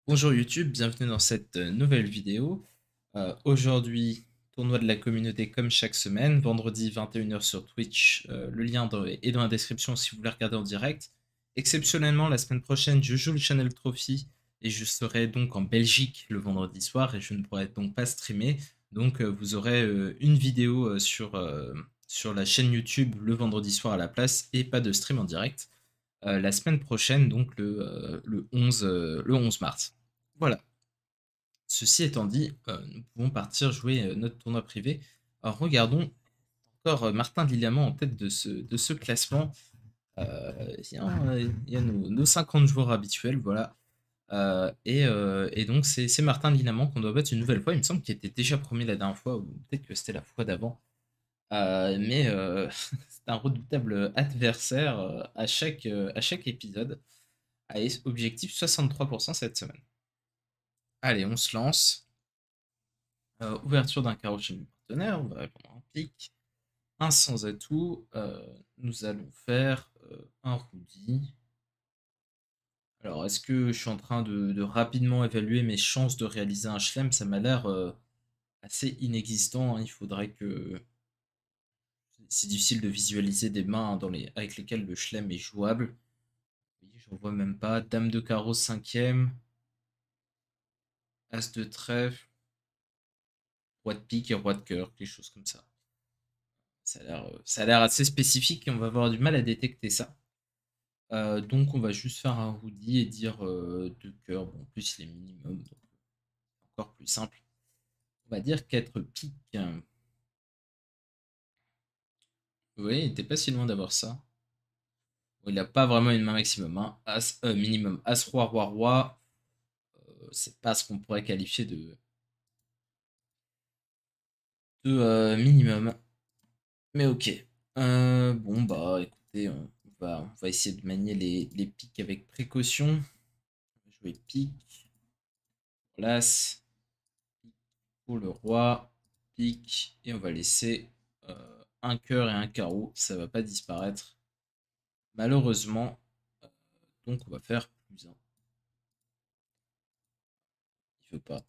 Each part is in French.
Bonjour YouTube, bienvenue dans cette nouvelle vidéo. Aujourd'hui, tournoi de la communauté comme chaque semaine, vendredi 21 h sur Twitch. Le lien est dans la description si vous voulez regarder en direct. Exceptionnellement, la semaine prochaine, je joue le Channel Trophy et je serai donc en Belgique le vendredi soir et je ne pourrai donc pas streamer. Donc vous aurez une vidéo sur la chaîne YouTube le vendredi soir à la place et pas de stream en direct la semaine prochaine, donc le 11 mars. Voilà. Ceci étant dit, nous pouvons partir jouer notre tournoi privé. Alors regardons encore Martin Liliamant en tête de ce classement. Il y a nos 50 joueurs habituels, voilà. Et donc c'est Martin Liliamant qu'on doit battre une nouvelle fois. Il me semble qu'il était déjà premier la dernière fois, ou peut-être que c'était la fois d'avant. Mais c'est un redoutable adversaire à chaque épisode. Allez, objectif 63% cette semaine. Allez, on se lance. Ouverture d'un carreau chez mon partenaire, on va répondre à un pic. Un sans atout, nous allons faire un roudis. Alors, est-ce que je suis en train de rapidement évaluer mes chances de réaliser un chelem? Ça m'a l'air assez inexistant, hein. Il faudrait que... C'est difficile de visualiser des mains avec lesquelles le chelem est jouable. Oui, j'en vois même pas. Dame de carreau cinquième. As de trèfle. Roi de pique et roi de cœur, quelque chose comme ça. Ça a l'air assez spécifique et on va avoir du mal à détecter ça. Donc on va juste faire un hoodie et dire 2 cœurs. Bon, en plus il est minimum, donc encore plus simple. On va dire 4 piques. Oui, il était pas si loin d'avoir ça. Bon, il n'a pas vraiment une main maximum, hein. Minimum. As, roi, roi, roi. C'est pas ce qu'on pourrait qualifier de minimum. Mais ok. Bon bah écoutez, on va essayer de manier les piques avec précaution. On va jouer pique, place, pour le roi, pique, et on va laisser un cœur et un carreau, ça va pas disparaître, malheureusement. Euh, donc on va faire plus un. Il veut pas.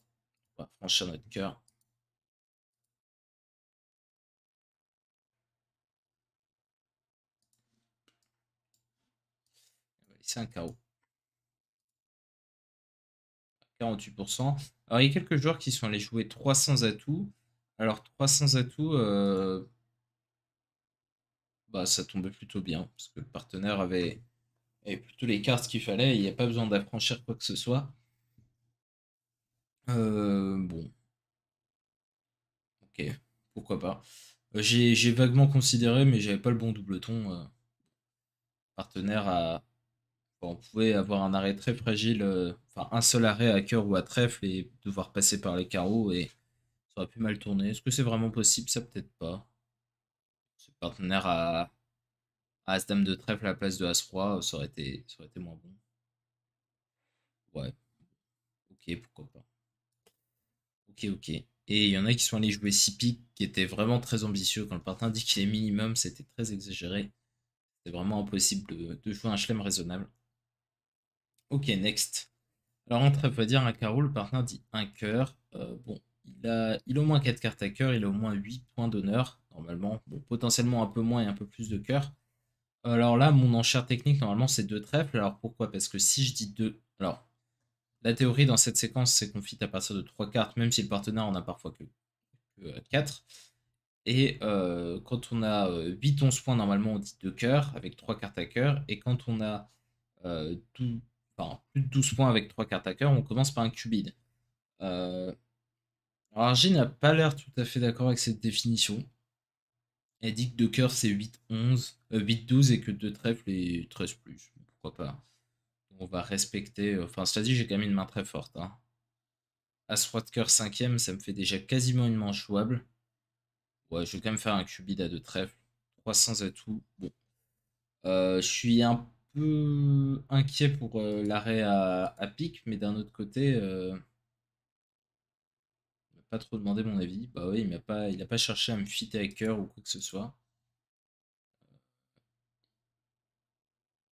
On va franchir notre cœur. On va laisser un carreau. 48%. Alors il y a quelques joueurs qui sont allés jouer 300 atouts. Alors 300 atouts, bah, ça tombait plutôt bien, parce que le partenaire avait plutôt les cartes qu'il fallait, il n'y a pas besoin d'affranchir quoi que ce soit. Bon, ok, pourquoi pas. J'ai vaguement considéré, mais j'avais pas le bon doubleton. Partenaire on pouvait avoir un arrêt très fragile, enfin un seul arrêt à cœur ou à trèfle et devoir passer par les carreaux et ça aurait pu mal tourner. Est-ce que c'est vraiment possible? Ça peut-être pas. Ce partenaire à As-Dame de trèfle à la place de As-Roi, ça aurait été moins bon. Ouais, ok, pourquoi pas. Ok, ok. Et il y en a qui sont allés jouer 6 piques, qui étaient vraiment très ambitieux. Quand le partenaire dit qu'il est minimum, c'était très exagéré. C'était vraiment impossible de jouer un chelem raisonnable. Ok, next. Alors en trèfle, on va dire un carreau, le partenaire dit un cœur. Bon, il a au moins 4 cartes à cœur, il a au moins 8 points d'honneur, normalement. Bon, potentiellement un peu moins et un peu plus de cœur. Alors là, mon enchère technique, normalement, c'est 2 trèfles. Alors pourquoi? Parce que si je dis 2... Alors, la théorie dans cette séquence, c'est qu'on fit à partir de 3 cartes, même si le partenaire en a parfois que 4. Et quand on a 8-11 points, normalement, on dit 2 cœurs, avec 3 cartes à cœur. Et quand on a euh, tout- enfin, plus de 12 points avec 3 cartes à cœur, on commence par un cubide. Euh, alors Argy n'a pas l'air tout à fait d'accord avec cette définition. Elle dit que 2 cœurs c'est 8-11, 8-12 et que 2 trèfles est 13 plus. Pourquoi pas? On va respecter. Enfin, cela dit, j'ai quand même une main très forte, hein. As-Roi de cœur 5ème, ça me fait déjà quasiment une manche jouable. Ouais, je vais quand même faire un cubide à 2 trèfles. 300 atouts. Bon. Je suis un peu inquiet pour l'arrêt à pique, mais d'un autre côté, il m'a pas trop demandé mon avis. Bah oui, il a pas cherché à me fitter avec cœur ou quoi que ce soit.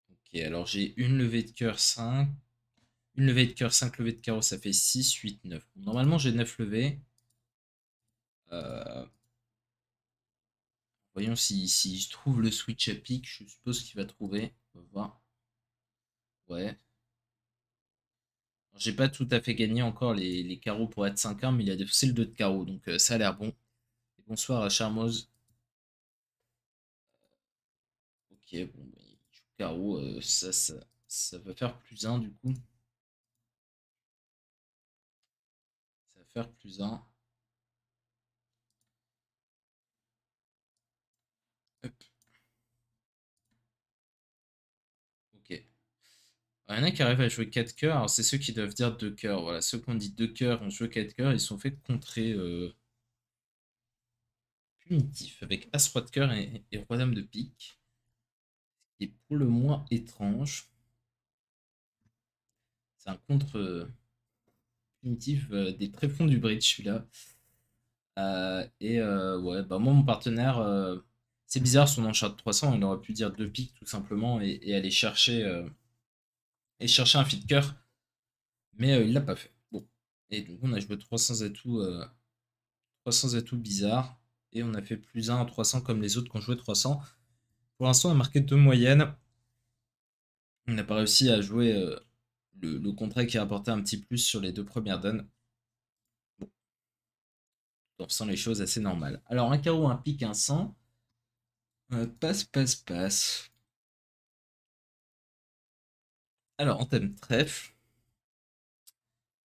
Ok, alors j'ai une levée de cœur 5. Une levée de cœur, 5 levées de carreau, ça fait 6, 8, 9. Bon, normalement, j'ai 9 levées. Euh, Voyons si je trouve le switch à pique. Je suppose qu'il va trouver. On va voir. Ouais. J'ai pas tout à fait gagné encore les carreaux pour être 5-1, mais il a défaussé le 2 de carreau, donc ça a l'air bon. Et bonsoir à Charmoz. Ok, bon, bah, il joue carreau, ça va faire plus un du coup. Ça va faire plus un. Hop, ok. Il y en a qui arrivent à jouer 4 cœurs, alors c'est ceux qui doivent dire 2 cœurs. Voilà, ceux qui ont dit 2 cœurs ont joué 4 cœurs, ils se sont fait contrer punitif avec As-Roi de cœur et Roi-Dame de pique. Ce qui est pour le moins étrange. C'est un contre punitif des tréfonds du bridge celui-là. Ouais, bah moi mon partenaire, c'est bizarre son enchant de 300, il aurait pu dire 2 piques tout simplement et aller chercher un feed cœur, mais il l'a pas fait. Bon, et donc on a joué 300 atouts bizarres, et on a fait plus 1 à 300 comme les autres qui ont joué 300. Pour l'instant on a marqué 2 moyennes, on n'a pas réussi à jouer le contrat qui a apporté un petit plus sur les 2 premières donnes. Bon, on ressent les choses assez normales. Alors un carreau, un pique, un 100. Passe, passe, passe. Alors, en thème trèfle,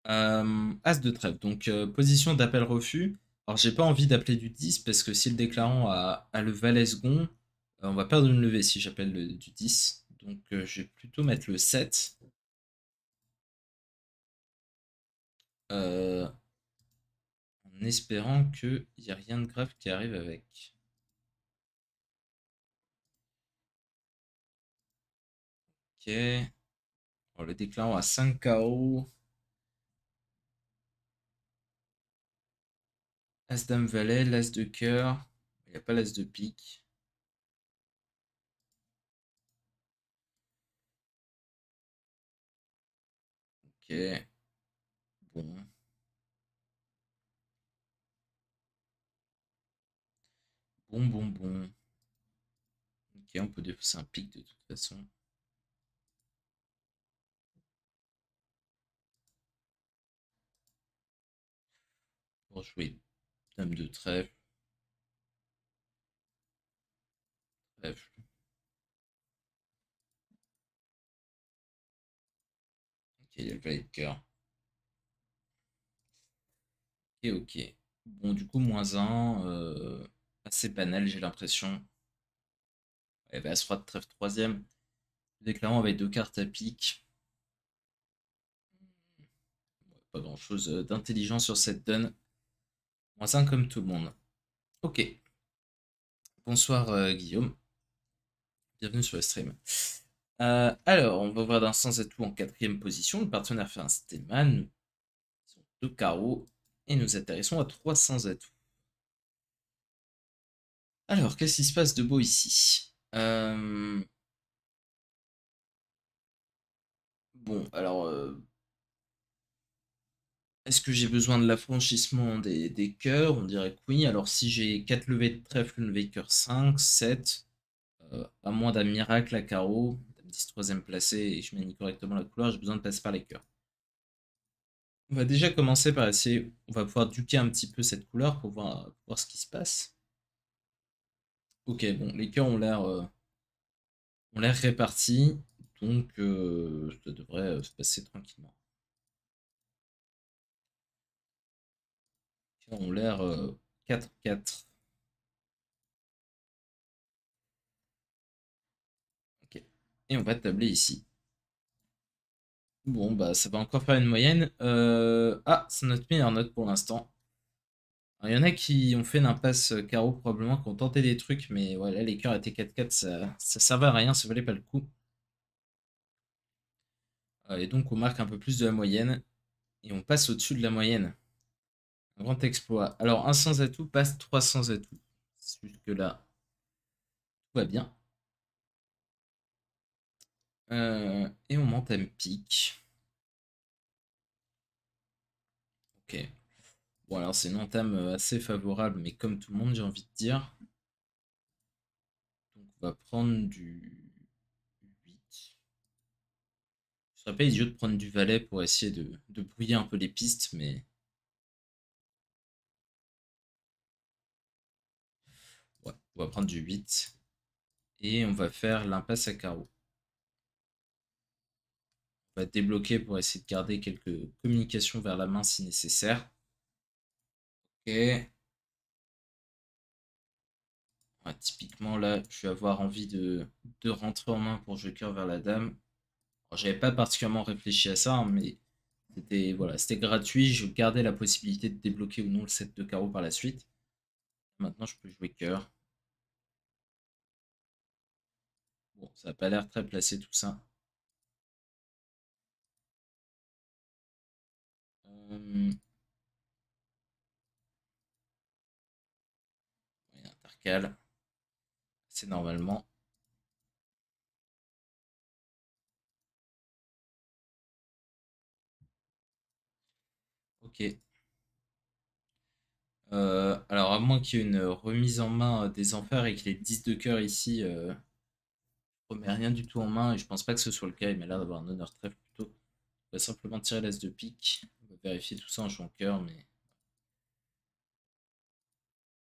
As de trèfle, donc position d'appel-refus. Alors, j'ai pas envie d'appeler du 10 parce que si le déclarant a le valet second, on va perdre une levée si j'appelle du 10. Donc, je vais plutôt mettre le 7. euh, En espérant qu'il n'y a rien de grave qui arrive avec. Ok. Alors, le déclarant a 5 KO. As-Dame Valet, l'As de cœur. Il n'y a pas l'As de pique. Ok. Bon. Bon, bon, bon. Ok, on peut défausser un pic de toute façon. Pour jouer Dame de trèfle. Trèfle. Ok, il y a le valet de cœur. Ok, ok. Bon, du coup, moins un. Assez banal, j'ai l'impression. Elle va As-Roi de trèfle troisième. Déclarant avec 2 cartes à pique. Pas grand chose d'intelligent sur cette donne. Moins un comme tout le monde. Ok. Bonsoir Guillaume. Bienvenue sur le stream. Alors, on va voir d'un sans atout en quatrième position. Le partenaire fait un Steadman. Ils ont 2 carreaux. Et nous atterrissons à 300 atouts. Alors, qu'est-ce qui se passe de beau ici? Bon, alors, est-ce que j'ai besoin de l'affranchissement des cœurs? On dirait que oui. Alors, si j'ai 4 levées de trèfle, une levée de cœur 5, 7, à moins d'un miracle à carreau, dame 10 troisième placé et je manie correctement la couleur, j'ai besoin de passer par les cœurs. On va déjà commencer par essayer, on va pouvoir duquer un petit peu cette couleur pour voir ce qui se passe. Ok, bon, les cœurs ont l'air répartis, donc ça devrait se passer tranquillement. Les cœurs ont l'air 4-4. Ok. Et on va tabler ici. Bon, bah ça va encore faire une moyenne. Ah, c'est notre meilleure note pour l'instant. Il y en a qui ont fait l'impasse carreau probablement, qui ont tenté des trucs, mais voilà, les cœurs étaient 4-4, ça servait à rien, ça valait pas le coup. Et donc on marque un peu plus de la moyenne, et on passe au-dessus de la moyenne. Un grand exploit. Alors un sans atout passe 300 atouts. Jusque-là, tout va bien. Et on monte à pique. Ok. Bon, alors c'est une entame assez favorable, mais comme tout le monde, j'ai envie de dire. Donc on va prendre du 8. Ce serait pas idiot de prendre du valet pour essayer de brouiller un peu les pistes, mais ouais, on va prendre du 8. Et on va faire l'impasse à carreau. On va débloquer pour essayer de garder quelques communications vers la main si nécessaire. Ok. Ouais, typiquement là, je vais avoir envie de rentrer en main pour jouer cœur vers la dame. J'avais pas particulièrement réfléchi à ça, hein, mais c'était voilà, c'était gratuit. Je gardais la possibilité de débloquer ou non le set de carreau par la suite. Maintenant, je peux jouer cœur. Bon, ça n'a pas l'air très placé tout ça. Euh, ouais, intercale, c'est normalement. Ok. Alors, à moins qu'il y ait une remise en main des enfers et qu'il ait 10 de cœur ici, je remets rien du tout en main et je pense pas que ce soit le cas. Il m'a l'air d'avoir un honneur trèfle plutôt. On va simplement tirer l'as de pique. On va vérifier tout ça en jouant cœur, mais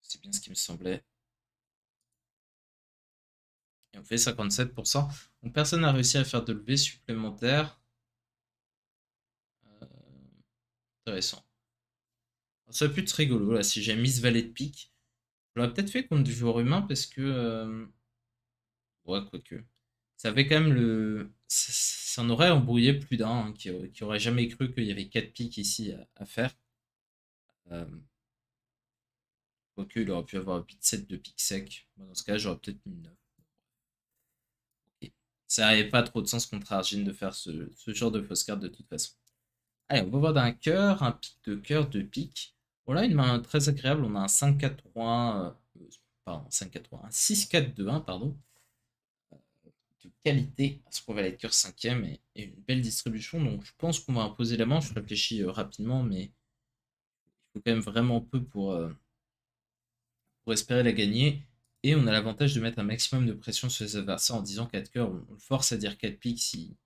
c'est bien ce qui me semblait. Et on fait 57%. Donc personne n'a réussi à faire de levée supplémentaire. Euh, Intéressant. Ça aurait pu être rigolo là, si j'ai mis ce valet de pique. Je l'aurais peut-être fait contre du joueur humain parce que. Ouais, quoique. Ça avait quand même le. Ça en aurait embrouillé plus d'un, hein, qui aurait jamais cru qu'il y avait 4 piques ici à faire. Euh, Quoique, il aurait pu avoir 8-7 de piques sec. Bon, dans ce cas, j'aurais peut-être mis 9. Ok. Ça n'avait pas trop de sens contre Argine de faire ce genre de fausse carte de toute façon. Allez, on va voir d'un cœur, un pic de cœur, deux piques. Voilà une main très agréable. On a un 5-4-3-1, pardon, 5-4-3, un 6-4-2-1, pardon, de qualité. Parce qu'on va être cœur cinquième et une belle distribution. Donc je pense qu'on va imposer la main. Je réfléchis rapidement, mais il faut quand même vraiment peu pour espérer la gagner. Et on a l'avantage de mettre un maximum de pression sur les adversaires en disant 4 cœurs. On le force à dire 4 piques si,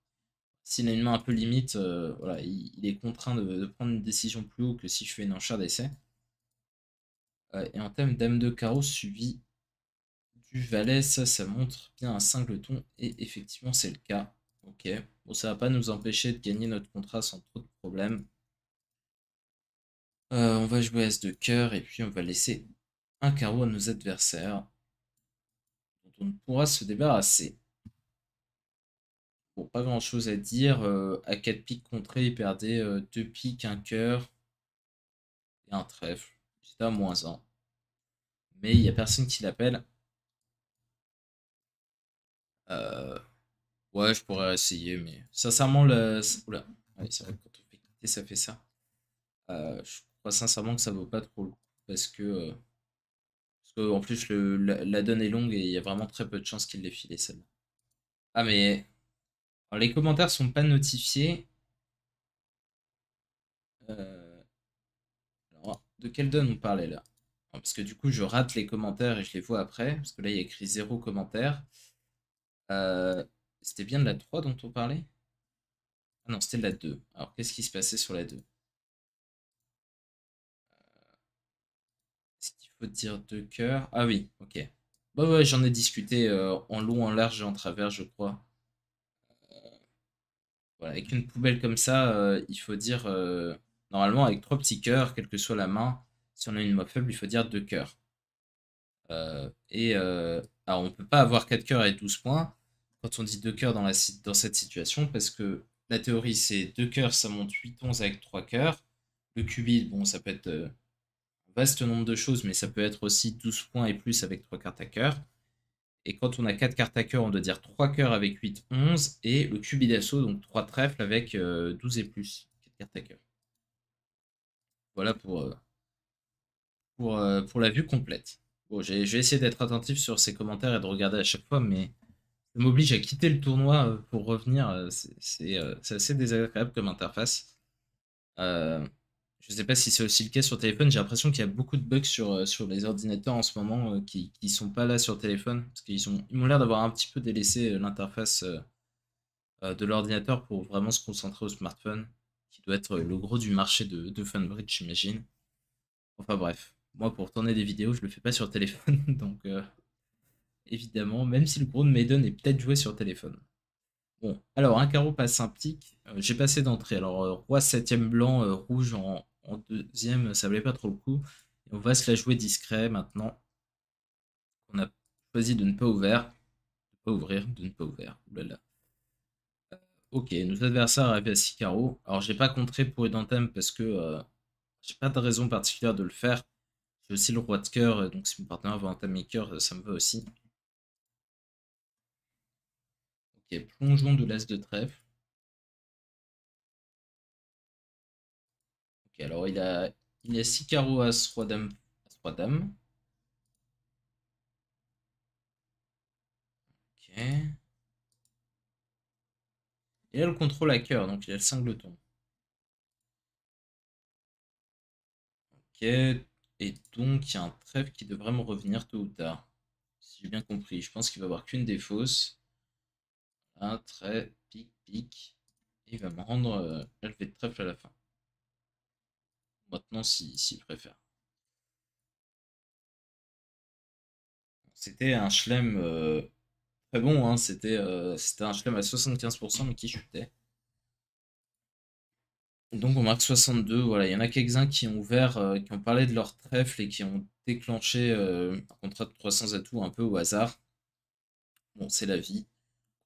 s'il a une main un peu limite, voilà, il est contraint de prendre une décision plus haut que si je fais une enchère d'essai. Et en thème dame de carreau suivi du valet, ça montre bien un singleton. Et effectivement, c'est le cas. Ok. Bon, ça va pas nous empêcher de gagner notre contrat sans trop de problèmes. On va jouer As de cœur et puis on va laisser un carreau à nos adversaires dont on ne pourra se débarrasser. Bon, pas grand chose à dire. À 4 piques contrées, il perdait 2 piques, un cœur et un trèfle. C'était à -1. Mais il n'y a personne qui l'appelle. Euh, ouais, je pourrais essayer, mais sincèrement, oula. Ouais, c'est vrai que quand on fait quitter, ça fait ça. Je crois sincèrement que ça vaut pas trop le coup parce que en plus la donne est longue et il y a vraiment très peu de chances qu'il l'ait filé celle-là. Ah mais alors, les commentaires sont pas notifiés. Euh, alors, de quelle donne on parlait là? Non, parce que du coup je rate les commentaires et je les vois après, parce que là il y a écrit zéro commentaire. Euh, C'était bien de la 3 dont on parlait? Ah non, c'était de la 2. Alors qu'est-ce qui se passait sur la 2? Est-ce qu'il faut dire deux cœurs? Ah oui, ok. Bah ouais, j'en ai discuté en long, en large et en travers, je crois. Voilà, avec une poubelle comme ça, il faut dire normalement avec trois petits cœurs, quelle que soit la main, si on a une main faible, il faut dire deux cœurs. Alors on peut pas avoir quatre cœurs et 12 points quand on dit deux cœurs dans cette situation, parce que la théorie c'est deux cœurs, ça monte 8-11 avec trois cœurs. Le qubit, bon, ça peut être un vaste nombre de choses, mais ça peut être aussi 12 points et plus avec trois cartes à cœur. Et quand on a 4 cartes à cœur, on doit dire 3 cœurs avec 8, 11. Et le cubit d'assaut, donc 3 trèfles avec 12 et plus. 4 cartes à cœur. Voilà pour la vue complète. Bon, je vais essayer d'être attentif sur ces commentaires et de regarder à chaque fois, mais ça m'oblige à quitter le tournoi pour revenir. C'est assez désagréable comme interface. Euh, Je sais pas si c'est aussi le cas sur téléphone. J'ai l'impression qu'il y a beaucoup de bugs sur les ordinateurs en ce moment qui sont pas là sur téléphone. Parce ils m'ont l'air d'avoir un petit peu délaissé l'interface de l'ordinateur pour vraiment se concentrer au smartphone, qui doit être le gros du marché de Funbridge, j'imagine. Enfin bref, moi pour tourner des vidéos, je le fais pas sur téléphone, donc évidemment, même si le gros de Maiden est peut-être joué sur téléphone. Bon, alors un carreau passe un tic, j'ai passé d'entrée. Alors roi septième blanc, rouge en deuxième, ça valait pas trop le coup. Et on va se la jouer discret maintenant. On a choisi de ne pas ouvrir, de ne pas ouvrir. Oulala. Ok, nos adversaires arrivent à 6 carreaux. Alors j'ai pas contré pour Idantem parce que j'ai pas de raison particulière de le faire. J'ai aussi le roi de cœur, donc si mon partenaire veut entamer cœur, ça me va aussi. Ok, plongeons de l'as de trèfle. Ok, alors il a 6 carreaux, as, roi, dame, as, roi, dame. Ok. Et là, le contrôle à cœur, donc il a le cingleton. Ok. Et donc, il y a un trèfle qui devrait me revenir tôt ou tard. Si j'ai bien compris. Je pense qu'il va avoir qu'une des fausses. Un trait, pique, pique. Et il va me rendre la levée de trèfle à la fin. Maintenant, s'il préfère. C'était un chelem très bon, hein. C'était un chelem à 75%, mais qui chutait. Donc on marque 62. Voilà, il y en a quelques-uns qui ont ouvert, qui ont parlé de leur trèfle et qui ont déclenché un contrat de 300 atouts un peu au hasard. Bon, c'est la vie.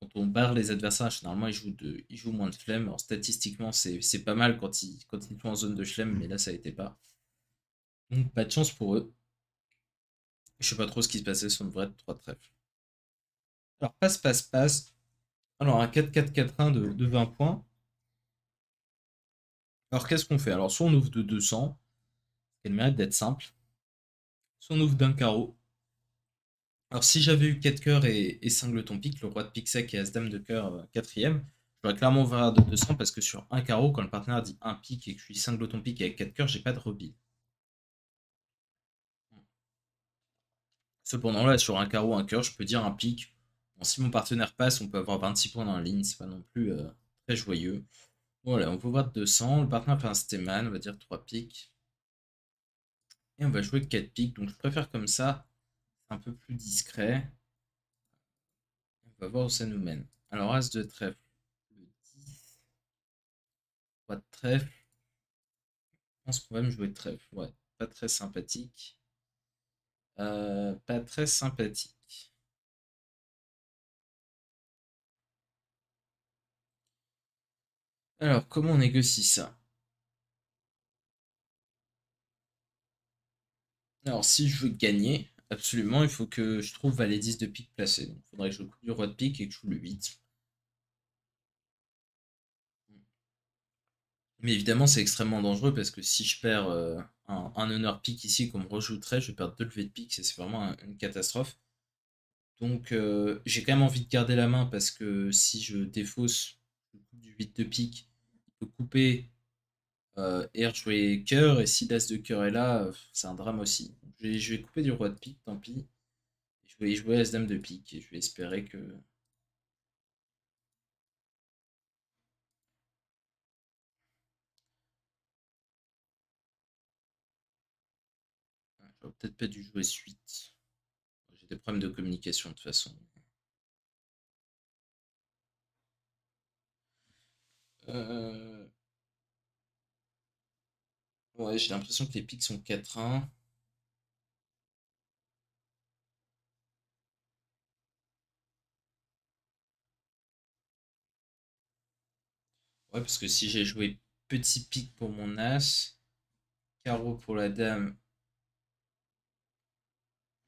Quand on barre les adversaires, généralement ils jouent moins de flemme. Alors statistiquement, c'est pas mal quand ils sont en zone de chelem, mais là ça n'était pas. Donc pas de chance pour eux. Je sais pas trop ce qui se passait sur une vraie 3 trèfle. Alors passe, passe, passe. Alors un 4-4-4-1 de 20 points. Alors qu'est-ce qu'on fait? Alors soit on ouvre de 200, elle mérite d'être simple. Soit on ouvre d'un carreau. Alors si j'avais eu 4 cœurs et cingleton pique, le roi de pique sec et as-dame de cœur quatrième, j'aurais clairement ouvert de 200 parce que sur un carreau, quand le partenaire dit un pique et que je suis cingleton pique avec 4 cœurs, j'ai pas de rebille. Cependant là, sur un carreau, un cœur, je peux dire un pique. Bon, si mon partenaire passe, on peut avoir 26 points dans la ligne, c'est pas non plus très joyeux. Voilà, on peut voir de 200, le partenaire fait un stéman, on va dire 3 piques. Et on va jouer 4 piques, donc je préfère comme ça, c'est un peu plus discret. On va voir où ça nous mène. Alors, as de trèfle, le 10, roi de trèfle. Je pense qu'on va me jouer de trèfle. Ouais, pas très sympathique. Pas très sympathique. Alors, comment on négocie ça? Alors, si je veux gagner, absolument, il faut que je trouve valet 10 de pique placé. Donc, il faudrait que je joue du roi de pique et que je joue le 8. Mais évidemment, c'est extrêmement dangereux parce que si je perds un honneur pique ici, qu'on me rejouterait, je vais perdre deux levées de pique. C'est vraiment une catastrophe. Donc, j'ai quand même envie de garder la main parce que si je défausse le coup du 8 de pique, il peut couper et rejouer cœur. Et si l'as de cœur est là, c'est un drame aussi. Donc, je vais couper du roi de pique, tant pis. Je vais y jouer as-dame de pique et je vais espérer que. J'aurais peut-être pas dû jouer suite. J'ai des problèmes de communication de toute façon. Euh, Ouais, j'ai l'impression que les pics sont 4-1. Ouais, parce que si j'ai joué petit pic pour mon as, carreau pour la dame,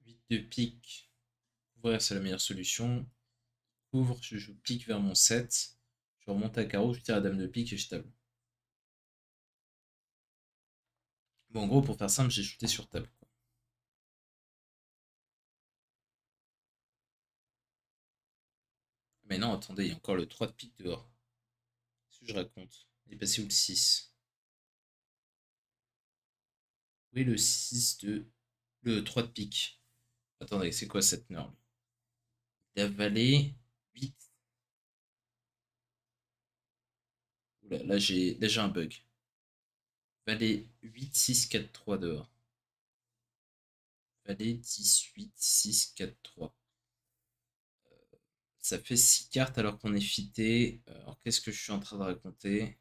8 de pique, couvrir c'est la meilleure solution. Couvre, je joue pique vers mon 7. Je remonte à carreau, je tire la dame de pique et je table. Bon, en gros, pour faire simple, j'ai shooté sur table. Mais non, attendez, il y a encore le 3 de pique dehors. Qu'est-ce que je raconte? Il est passé où le 6? Où est le 6 de... Le 3 de pique? Attendez, c'est quoi cette nerf? Il a valet 8. Oula, là, j'ai un bug. Valet 8, 6, 4, 3 dehors. Valet 10, 8, 6, 4, 3. Ça fait 6 cartes alors qu'on est fité. Alors qu'est-ce que je suis en train de raconter?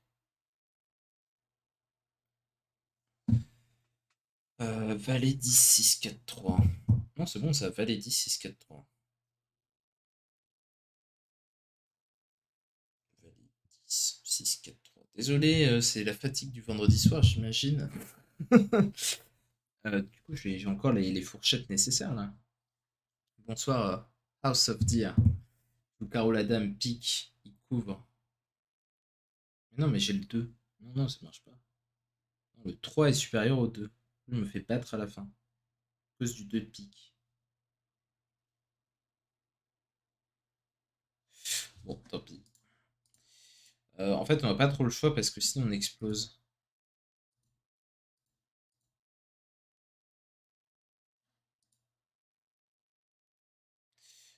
Valet 10, 6, 4, 3. Non, c'est bon ça, valet 10, 6, 4, 3. Valet 10, 6, 4, 3. Désolé, c'est la fatigue du vendredi soir, j'imagine. Du coup, j'ai encore les fourchettes nécessaires là. Bonsoir, House of Deer. Le carreau la dame pique, il couvre. Mais non, mais j'ai le 2. Non, non, ça marche pas. Non, le 3 est supérieur au 2. Je me fais battre à la fin. À cause du 2 de pique. Bon, tant pis. En fait, on n'a pas trop le choix parce que sinon on explose.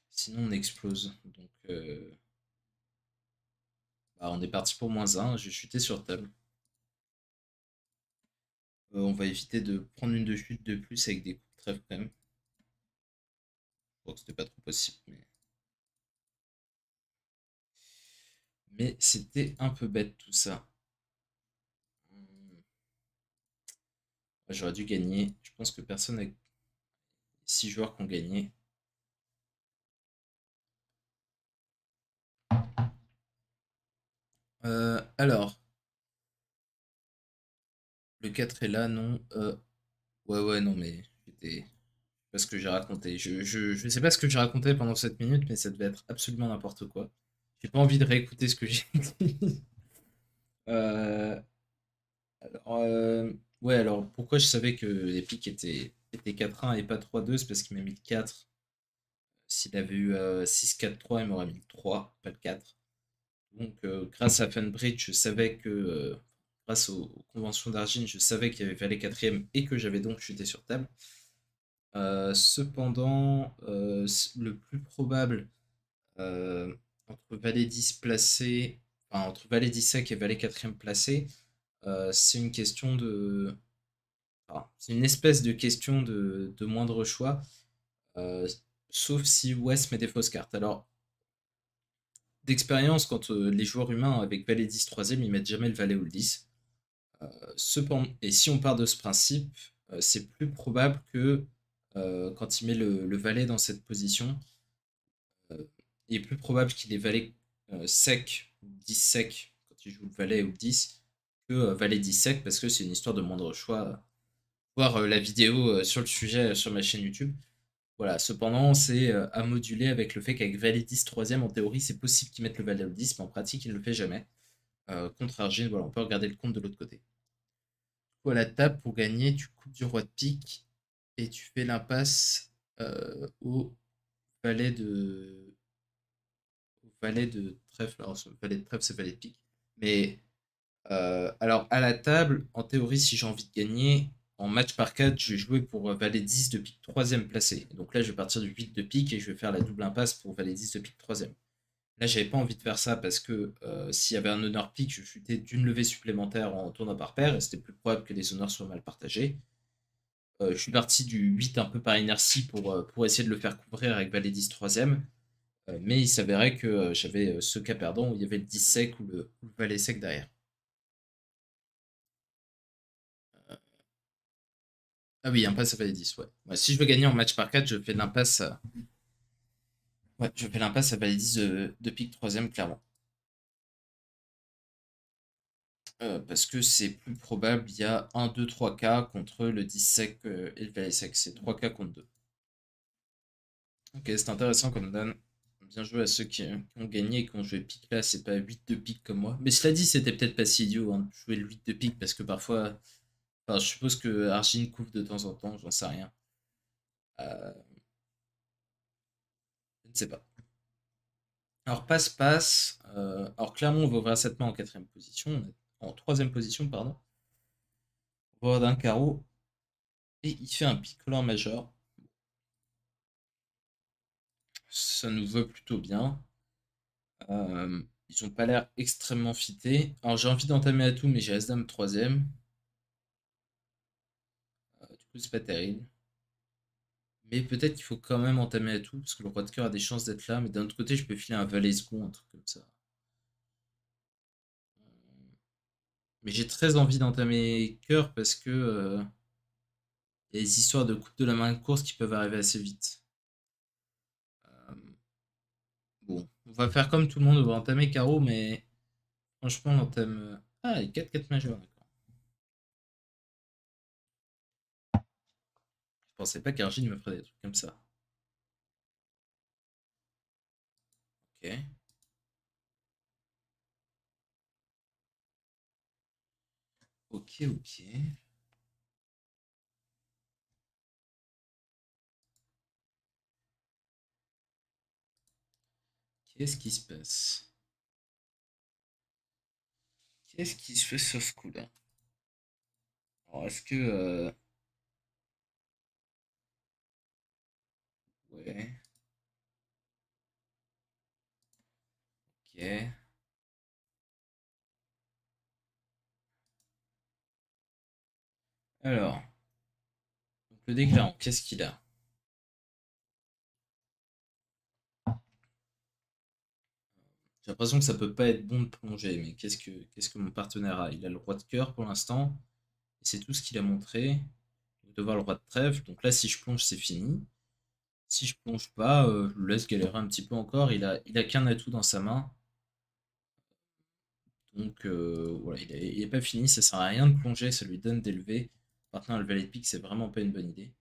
Sinon on explose. Donc, bah, on est parti pour -1. J'ai chuté sur table. On va éviter de prendre une de chute de plus avec des coups de trèfle quand même. Je crois que c'était pas trop possible. Mais c'était un peu bête tout ça. J'aurais dû gagner. Je pense que personne n'a 6 joueurs qui ont gagné. Alors, le 4 est là, non. Ouais, ouais, non, mais j'étais. Pas ce que j'ai raconté. Je sais pas ce que j'ai raconté pendant 7 minutes, mais ça devait être absolument n'importe quoi. J'ai pas envie de réécouter ce que j'ai dit. Euh, alors, ouais, alors pourquoi je savais que les pics étaient 4-1 et pas 3-2, c'est parce qu'il m'a mis le 4. S'il avait eu 6-4-3, il m'aurait mis le 3, pas le 4. Donc, grâce à Funbridge, je savais que, grâce aux conventions d'Argine, je savais qu'il y avait valet quatrième et que j'avais donc chuté sur table. Cependant, le plus probable, euh, entre valet 10 placé, enfin, entre valet 10 sec et valet quatrième placé, c'est une question de. Enfin, c'est une espèce de question de moindre choix, euh, sauf si West met des fausses cartes. Alors, d'expérience, quand les joueurs humains avec valet 10 troisième, ils mettent jamais le valet ou le 10. Cependant, et si on part de ce principe, c'est plus probable que quand il met le valet dans cette position, euh, il est plus probable qu'il ait valet sec ou 10 sec quand il joue le valet ou le 10 que valet 10 sec parce que c'est une histoire de moindre choix. Voir la vidéo sur le sujet sur ma chaîne YouTube. Voilà, cependant, c'est à moduler avec le fait qu'avec valet 10 troisième, en théorie, c'est possible qu'il mette le valet au 10, mais en pratique, il ne le fait jamais. Contre Argine, voilà, on peut regarder le compte de l'autre côté. Du coup, à la table, pour gagner, tu coupes du roi de pique et tu fais l'impasse au valet de valet de trèfle. Alors, ce valet de trèfle, c'est valet de pique. Mais alors, à la table, en théorie, si j'ai envie de gagner, en match par 4, je vais jouer pour valet 10 de pique troisième placé. Donc là, je vais partir du 8 de pique et je vais faire la double impasse pour valet 10 de pique troisième. Là, j'avais pas envie de faire ça parce que s'il y avait un honneur pique, je chutais d'une levée supplémentaire en tournoi par paire et c'était plus probable que les honneurs soient mal partagés. Je suis parti du 8 un peu par inertie pour essayer de le faire couvrir avec valet 10 troisième. Mais il s'avérait que j'avais ce cas perdant où il y avait le 10 sec ou le valet sec derrière. Ah oui, impasse à valet 10, ouais. Ouais, si je veux gagner en match par 4, je fais l'impasse. Ouais, je fais l'impasse à valet 10 de pique troisième, clairement. Parce que c'est plus probable, il y a 1, 2, 3 K contre le 10 sec et le valet sec. C'est 3 K contre 2. Ok, c'est intéressant comme donne. Bien joué à ceux qui ont gagné et qui ont joué pique là, c'est pas 8 de pique comme moi. Mais cela dit, c'était peut-être pas si idiot hein, de jouer le 8 de pique parce que parfois. Enfin, je suppose que Argine couvre de temps en temps, j'en sais rien. Euh, je ne sais pas. Alors, passe-passe. Alors, clairement, on va ouvrir cette main en quatrième position. En troisième position, pardon. On va avoir d'un carreau. Et il fait un picolant majeur. Ça nous va plutôt bien. Ils ont pas l'air extrêmement fités. Alors j'ai envie d'entamer à tout, mais j'ai As-Dame troisième. Du coup, c'est pas terrible. Mais peut-être qu'il faut quand même entamer à tout, parce que le roi de cœur a des chances d'être là. Mais d'un autre côté, je peux filer un valet second, un truc comme ça. Mais j'ai très envie d'entamer cœur parce que il y a des histoires de coupe de la main de course qui peuvent arriver assez vite. Euh, bon, on va faire comme tout le monde, on va entamer carreau, mais franchement, on entame. Ah, et 4-4 majeurs, d'accord. Je pensais pas qu'Argile me ferait des trucs comme ça. Ok. Ok, ok. Qu'est-ce qui se passe? Qu'est-ce qui se fait sur ce coup-là? Alors, est-ce que. Ouais, ok. Alors, donc le déclarant, qu'est-ce qu'il a? J'ai l'impression que ça peut pas être bon de plonger, mais qu'est-ce que mon partenaire a? Il a le roi de cœur pour l'instant, et c'est tout ce qu'il a montré. Il va devoir le roi de trèfle, donc là, si je plonge, c'est fini. Si je plonge pas, je le laisse galérer un petit peu encore. Il a qu'un atout dans sa main, donc voilà, il est pas fini. Ça sert à rien de plonger, ça lui donne d'élever. Maintenant, le valet de pique, c'est vraiment pas une bonne idée.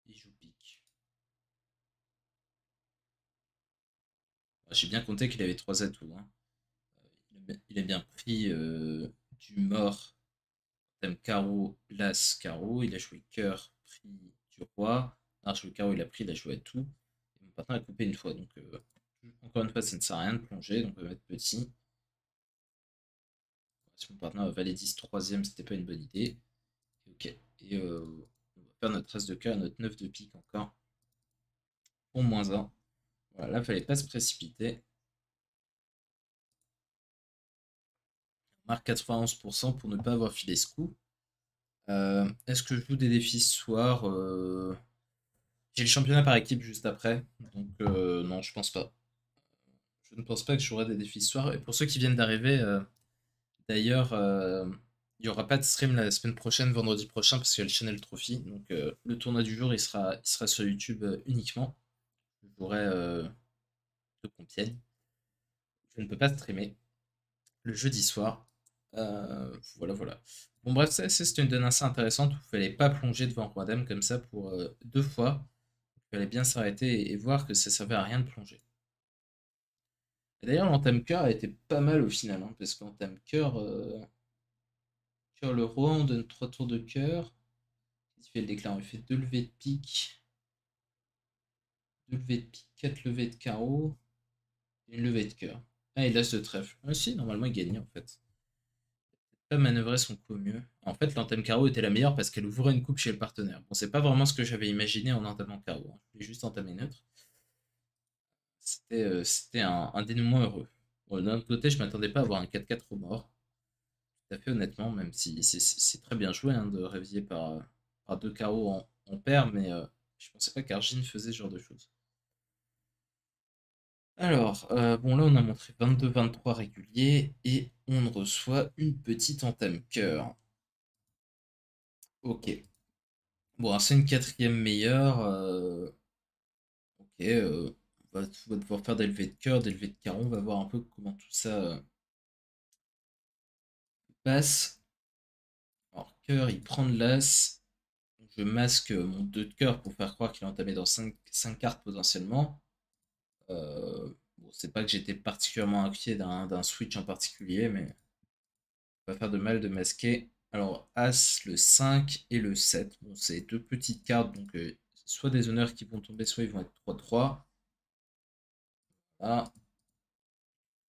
Il joue pique. J'ai bien compté qu'il avait trois atouts, hein. Il a bien pris du mort, thème carreau, l'as, carreau. Il a joué cœur, prix du roi. Non, joué carreau, il a pris, il a joué à tout. Et mon partenaire a coupé une fois. Donc, encore une fois, ça ne sert à rien de plonger. Donc, on va mettre petit. Si mon partenaire a valet 10 troisième, c'était pas une bonne idée. Ok. Et on va faire notre as de cœur, notre 9 de pique encore. Pour moins un. Voilà, là, il fallait pas se précipiter. On marque 91% pour ne pas avoir filé ce coup. Est-ce que je joue des défis ce soir? J'ai le championnat par équipe juste après, donc non, je pense pas. Je ne pense pas que j'aurai des défis ce soir. Et pour ceux qui viennent d'arriver, d'ailleurs, il n'y aura pas de stream la semaine prochaine, vendredi prochain, parce qu'il y a le Channel Trophy. Donc le tournoi du jour, il sera sur YouTube uniquement. Je jouerai de Compiègne. Je ne peux pas streamer le jeudi soir. Voilà, voilà. Bon, bref, ça, c'était une donne assez intéressante où il fallait pas plonger devant Roi Dame comme ça pour deux fois. Il fallait bien s'arrêter et voir que ça servait à rien de plonger. Et d'ailleurs, l'entame cœur a été pas mal au final, hein, parce qu'entame cœur, cœur le roi, on donne 3 tours de cœur. Il fait le déclarant, il fait 2 levées de pique, 2 levées de pique, 4 levées de carreau, et une levée de cœur. Ah, il laisse de trèfle. Ah si, normalement il gagnait en fait. Pas manœuvrer son coup au mieux. En fait, l'entame carreau était la meilleure parce qu'elle ouvrait une coupe chez le partenaire. Bon, c'est pas vraiment ce que j'avais imaginé en entamant carreau, hein. Je voulais juste entamer neutre. C'était un dénouement heureux. Bon, d'un autre côté, je m'attendais pas à avoir un 4-4 au mort. Tout à fait honnêtement, même si c'est très bien joué, hein, de réviser par deux carreaux en paire, mais je pensais pas qu'Argine faisait ce genre de choses. Alors, bon là on a montré 22-23 réguliers et on reçoit une petite entame cœur. Ok. Bon, c'est une quatrième meilleure. Ok, on va devoir faire des levées de cœur, des levées de carreau. On va voir un peu comment tout ça passe. Alors, cœur, il prend de l'as. Je masque mon 2 de cœur pour faire croire qu'il est entamé dans cinq cartes potentiellement. Bon, c'est pas que j'étais particulièrement inquiet d'un switch en particulier, mais pas faire de mal de masquer. Alors, As, le 5 et le 7. Bon, c'est deux petites cartes, donc soit des honneurs qui vont tomber, soit ils vont être 3-3. Là,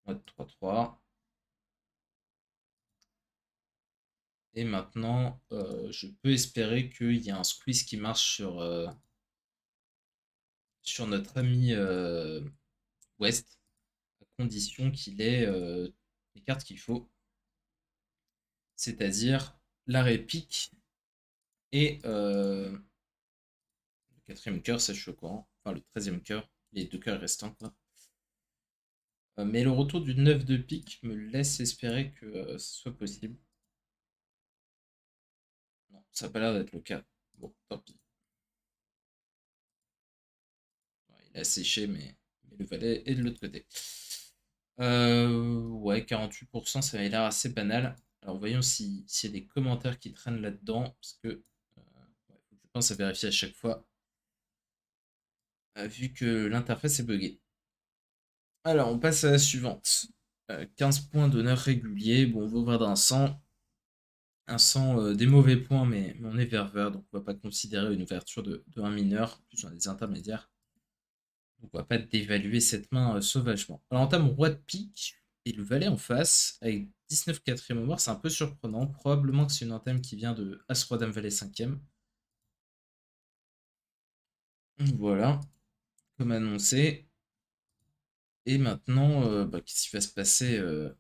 ils vont être 3-3. Et maintenant, je peux espérer qu'il y a un squeeze qui marche sur notre ami West, à condition qu'il ait les cartes qu'il faut, c'est-à-dire l'arrêt pique et le quatrième cœur, ça je suis au courant, enfin le 13e cœur, les deux cœurs restants quoi. Mais le retour du 9 de pique me laisse espérer que ce soit possible. Non, ça n'a pas l'air d'être le cas. Bon, tant pis. Ouais, il a séché, mais le valet est de l'autre côté. Ouais, 48%, ça m'a l'air assez banal. Alors voyons s'il y a des commentaires qui traînent là-dedans, parce que ouais, je pense à vérifier à chaque fois, vu que l'interface est buggée. Alors, on passe à la suivante. 15 points d'honneur régulier. Bon, on va ouvrir d'un 100. Un 100 des mauvais points, mais on est vert, donc on va pas considérer une ouverture de 1 mineur, plus on a des intermédiaires. Donc on va pas dévaluer cette main sauvagement. Alors on entame roi de pique et le valet en face avec 19 quatrième au mort, c'est un peu surprenant. Probablement que c'est une entame qui vient de As roi dame valet 5e. Voilà, comme annoncé. Et maintenant, qu'est-ce qui va se passer m'a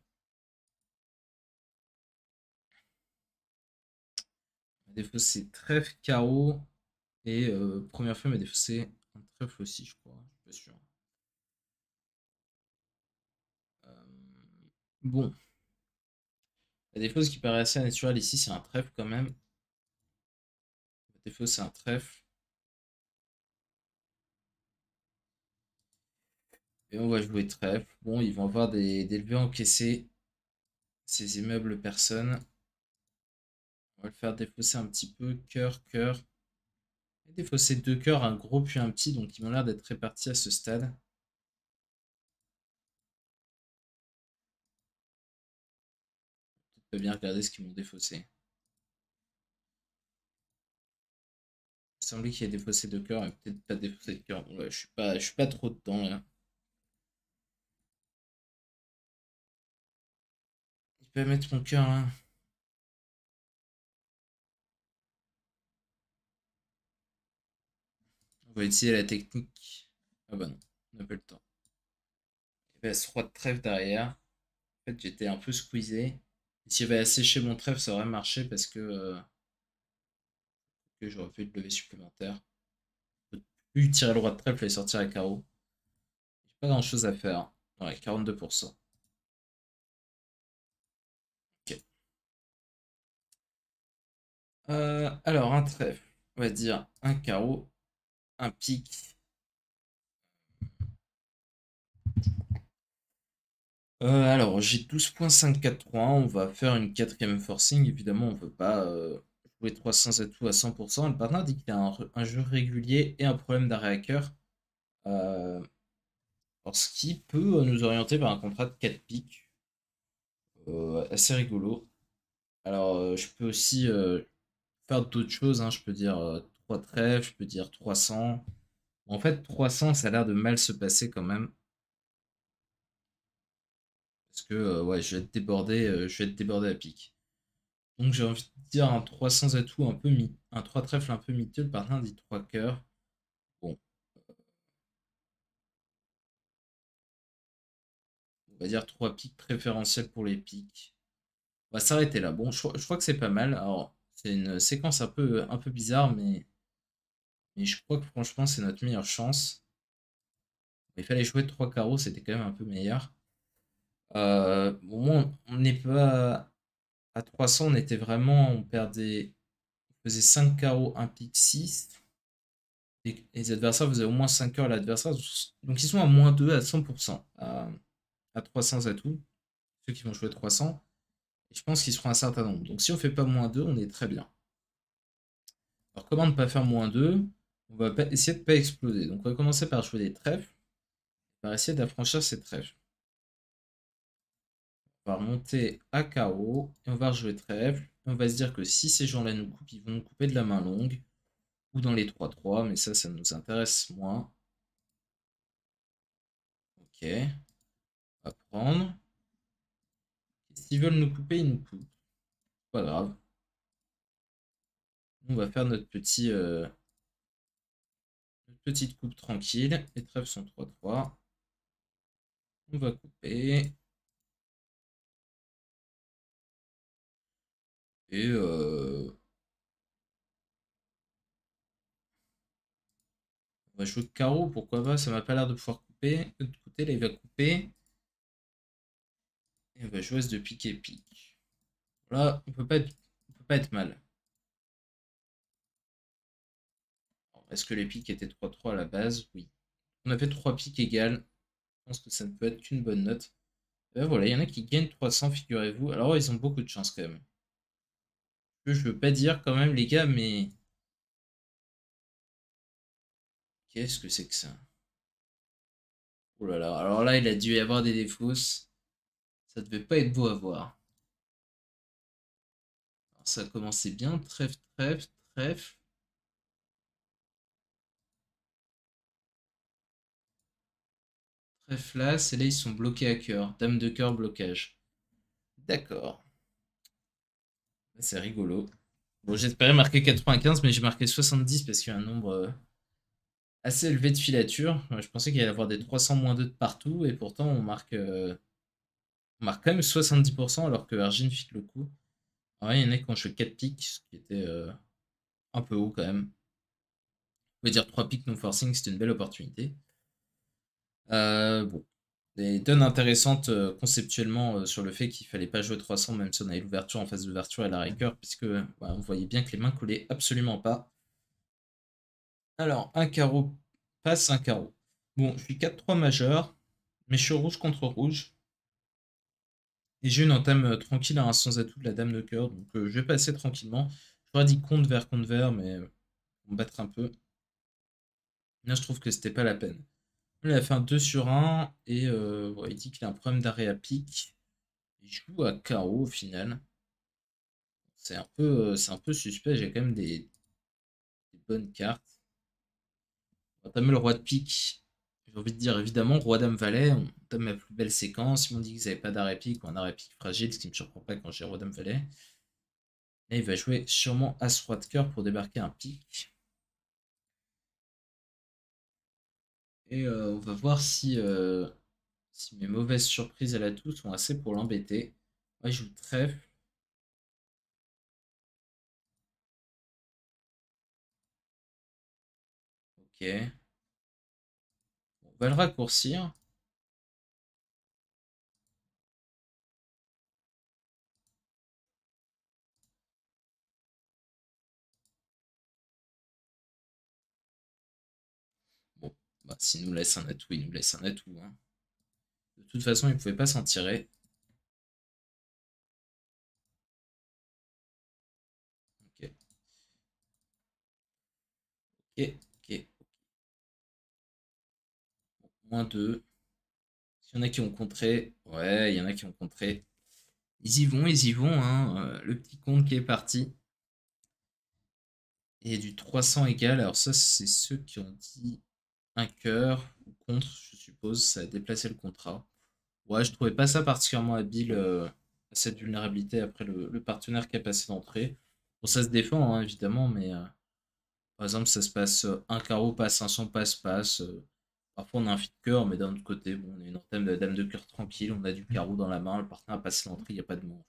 défaussé trèfle, carreau et première fois m'a défaussé un trèfle aussi, je crois. Je suis pas sûr. Euh, Bon, la défausse qui paraît assez naturelle ici, c'est un trèfle quand même. La défausse, c'est un trèfle. Et on va jouer trèfle. Bon, ils vont avoir des levées encaissées. Ces immeubles personnes. On va le faire défausser un petit peu. Cœur, cœur. Et défausser deux cœurs, un gros puis un petit. Donc ils ont l'air d'être répartis à ce stade. On peut bien regarder ce qu'ils m'ont défaussé. Il semblait qu'il y ait défaussé deux cœurs et peut-être pas défaussé de cœur. Ouais, je suis pas trop dedans là. Il peut mettre mon cœur là. On va utiliser la technique. Ah bah non, on n'a pas le temps. Il y avait ce roi de trèfle derrière. En fait, j'étais un peu squeezé. Si j'avais asséché mon trèfle, ça aurait marché parce que j'aurais fait une levée supplémentaire. Plus tirer le roi de trèfle et sortir à carreau. J'ai pas grand chose à faire. Ouais, 42%. Ok. Alors, un trèfle. On va dire un carreau, un pique. Alors, j'ai 12,543. On va faire une quatrième forcing. Évidemment, on ne peut pas jouer 300 atouts à 100%. Le partenaire dit qu'il a un jeu régulier et un problème d'arrêt à cœur. Euh, alors, ce qui peut nous orienter vers un contrat de 4 piques. Assez rigolo. Alors, je peux aussi faire d'autres choses, hein. Je peux dire 3 trèfles, je peux dire 300. En fait, 300, ça a l'air de mal se passer quand même. Parce que ouais, je vais être débordé à pic. Donc j'ai envie de dire un 300 atouts un peu un 3 trèfles un peu miteux. Le partenaire dit 3 cœurs. Bon, on va dire 3 pics préférentiels pour les pics. On va s'arrêter là. Bon, je crois que c'est pas mal. Alors, c'est une séquence un peu bizarre, mais je crois que franchement, c'est notre meilleure chance. Il fallait jouer 3 carreaux, c'était quand même un peu meilleur. Au moins, on n'est pas à 300, on était vraiment, on faisait 5 carreaux, un pique 6. Et les adversaires faisaient au moins 5 cœurs à l'adversaire. Donc ils sont à moins 2 à 100%, à 300 atouts, ceux qui vont jouer 300. Et je pense qu'ils seront un certain nombre. Donc si on fait pas moins 2, on est très bien. Alors comment ne pas faire moins 2? On va essayer de ne pas exploser. Donc on va commencer par jouer des trèfles. On va essayer d'affranchir ces trèfles. On va remonter à KO et on va rejouer trèfle. Et on va se dire que si ces gens-là nous coupent, ils vont nous couper de la main longue ou dans les 3-3, mais ça nous intéresse moins. Ok, on va prendre. S'ils veulent nous couper, ils nous coupent. Pas grave. On va faire notre petite coupe tranquille. Les trèfles sont 3-3. On va couper. Et on va jouer carreau, pourquoi pas, ça m'a pas l'air de pouvoir couper. De l'autre côté, là, il va couper. Et on va jouer as de pique et pique. Là, on peut pas être mal. Est-ce que les piques étaient 3-3 à la base? Oui. On a fait 3 piques égales. Je pense que ça ne peut être qu'une bonne note. Et ben voilà, il y en a qui gagnent 300, figurez-vous. Alors, ils ont beaucoup de chance quand même. Je veux pas dire quand même, les gars, mais qu'est-ce que c'est que ça? Oh là là, alors là, il a dû y avoir des défausses. Ça devait pas être beau à voir. Alors, ça a commencé bien, trèfle, trèfle, trèfle. Trèfle as, et là, ils sont bloqués à cœur. Dame de cœur, blocage. D'accord. C'est rigolo. Bon, j'espérais marquer 95, mais j'ai marqué 70 parce qu'il y a un nombre assez élevé de filatures. Je pensais qu'il allait y avoir des 300 moins 2 de partout, et pourtant on marque quand même 70% alors que Argine fit le coup. Alors, il y en a qui ont joué 4 piques, ce qui était un peu haut quand même. On va dire 3 piques non forcing, c'était une belle opportunité. Bon, des donnes intéressantes conceptuellement sur le fait qu'il fallait pas jouer 300 même si on avait l'ouverture en face d'ouverture et la rigueur, puisque on voyait bien que les mains collaient absolument pas. Alors, un carreau passe, un carreau. Bon, je suis 4-3 majeur, mais je suis rouge contre rouge. Et j'ai une entame tranquille à un sans atout de la dame de cœur, donc je vais passer tranquillement. J'aurais dit contre vert, mais on va battre un peu. Là, je trouve que c'était pas la peine. Il a fait un 2 sur 1 et il dit qu'il a un problème d'arrêt à pique. Il joue à carreau au final. C'est un peu suspect, j'ai quand même des bonnes cartes. On tamer le roi de pique. J'ai envie de dire évidemment roi dame valet, on tame ma plus belle séquence. Ils m'ont dit qu'ils n'avaient pas d'arrêt pique ou un arrêt pique fragile, ce qui me surprend pas quand j'ai roi dame valet. Là il va jouer sûrement as roi de cœur pour débarquer un pique. Et on va voir si mes mauvaises surprises à la toux sont assez pour l'embêter. Moi je joue trèfle. Ok. On va le raccourcir. Bon, bah, s'il nous laisse un atout, il nous laisse un atout, hein. De toute façon, il ne pouvait pas s'en tirer. Ok, ok, ok. Moins 2. Il y en a qui ont contré. Ouais, il y en a qui ont contré. Ils y vont, hein. Le petit compte qui est parti. Et du 300 égal. Alors ça, c'est ceux qui ont dit un cœur ou contre, je suppose. Ça a déplacé le contrat. Ouais, je trouvais pas ça particulièrement habile, cette vulnérabilité après le partenaire qui a passé d'entrée. Bon, ça se défend, hein, évidemment, mais par exemple, ça se passe un carreau passe, 500 passe, passe. Parfois, on a un fit cœur, mais d'un autre côté, bon, on a une entame de dame de cœur tranquille, on a du carreau dans la main, le partenaire a passé l'entrée, il n'y a pas de manche.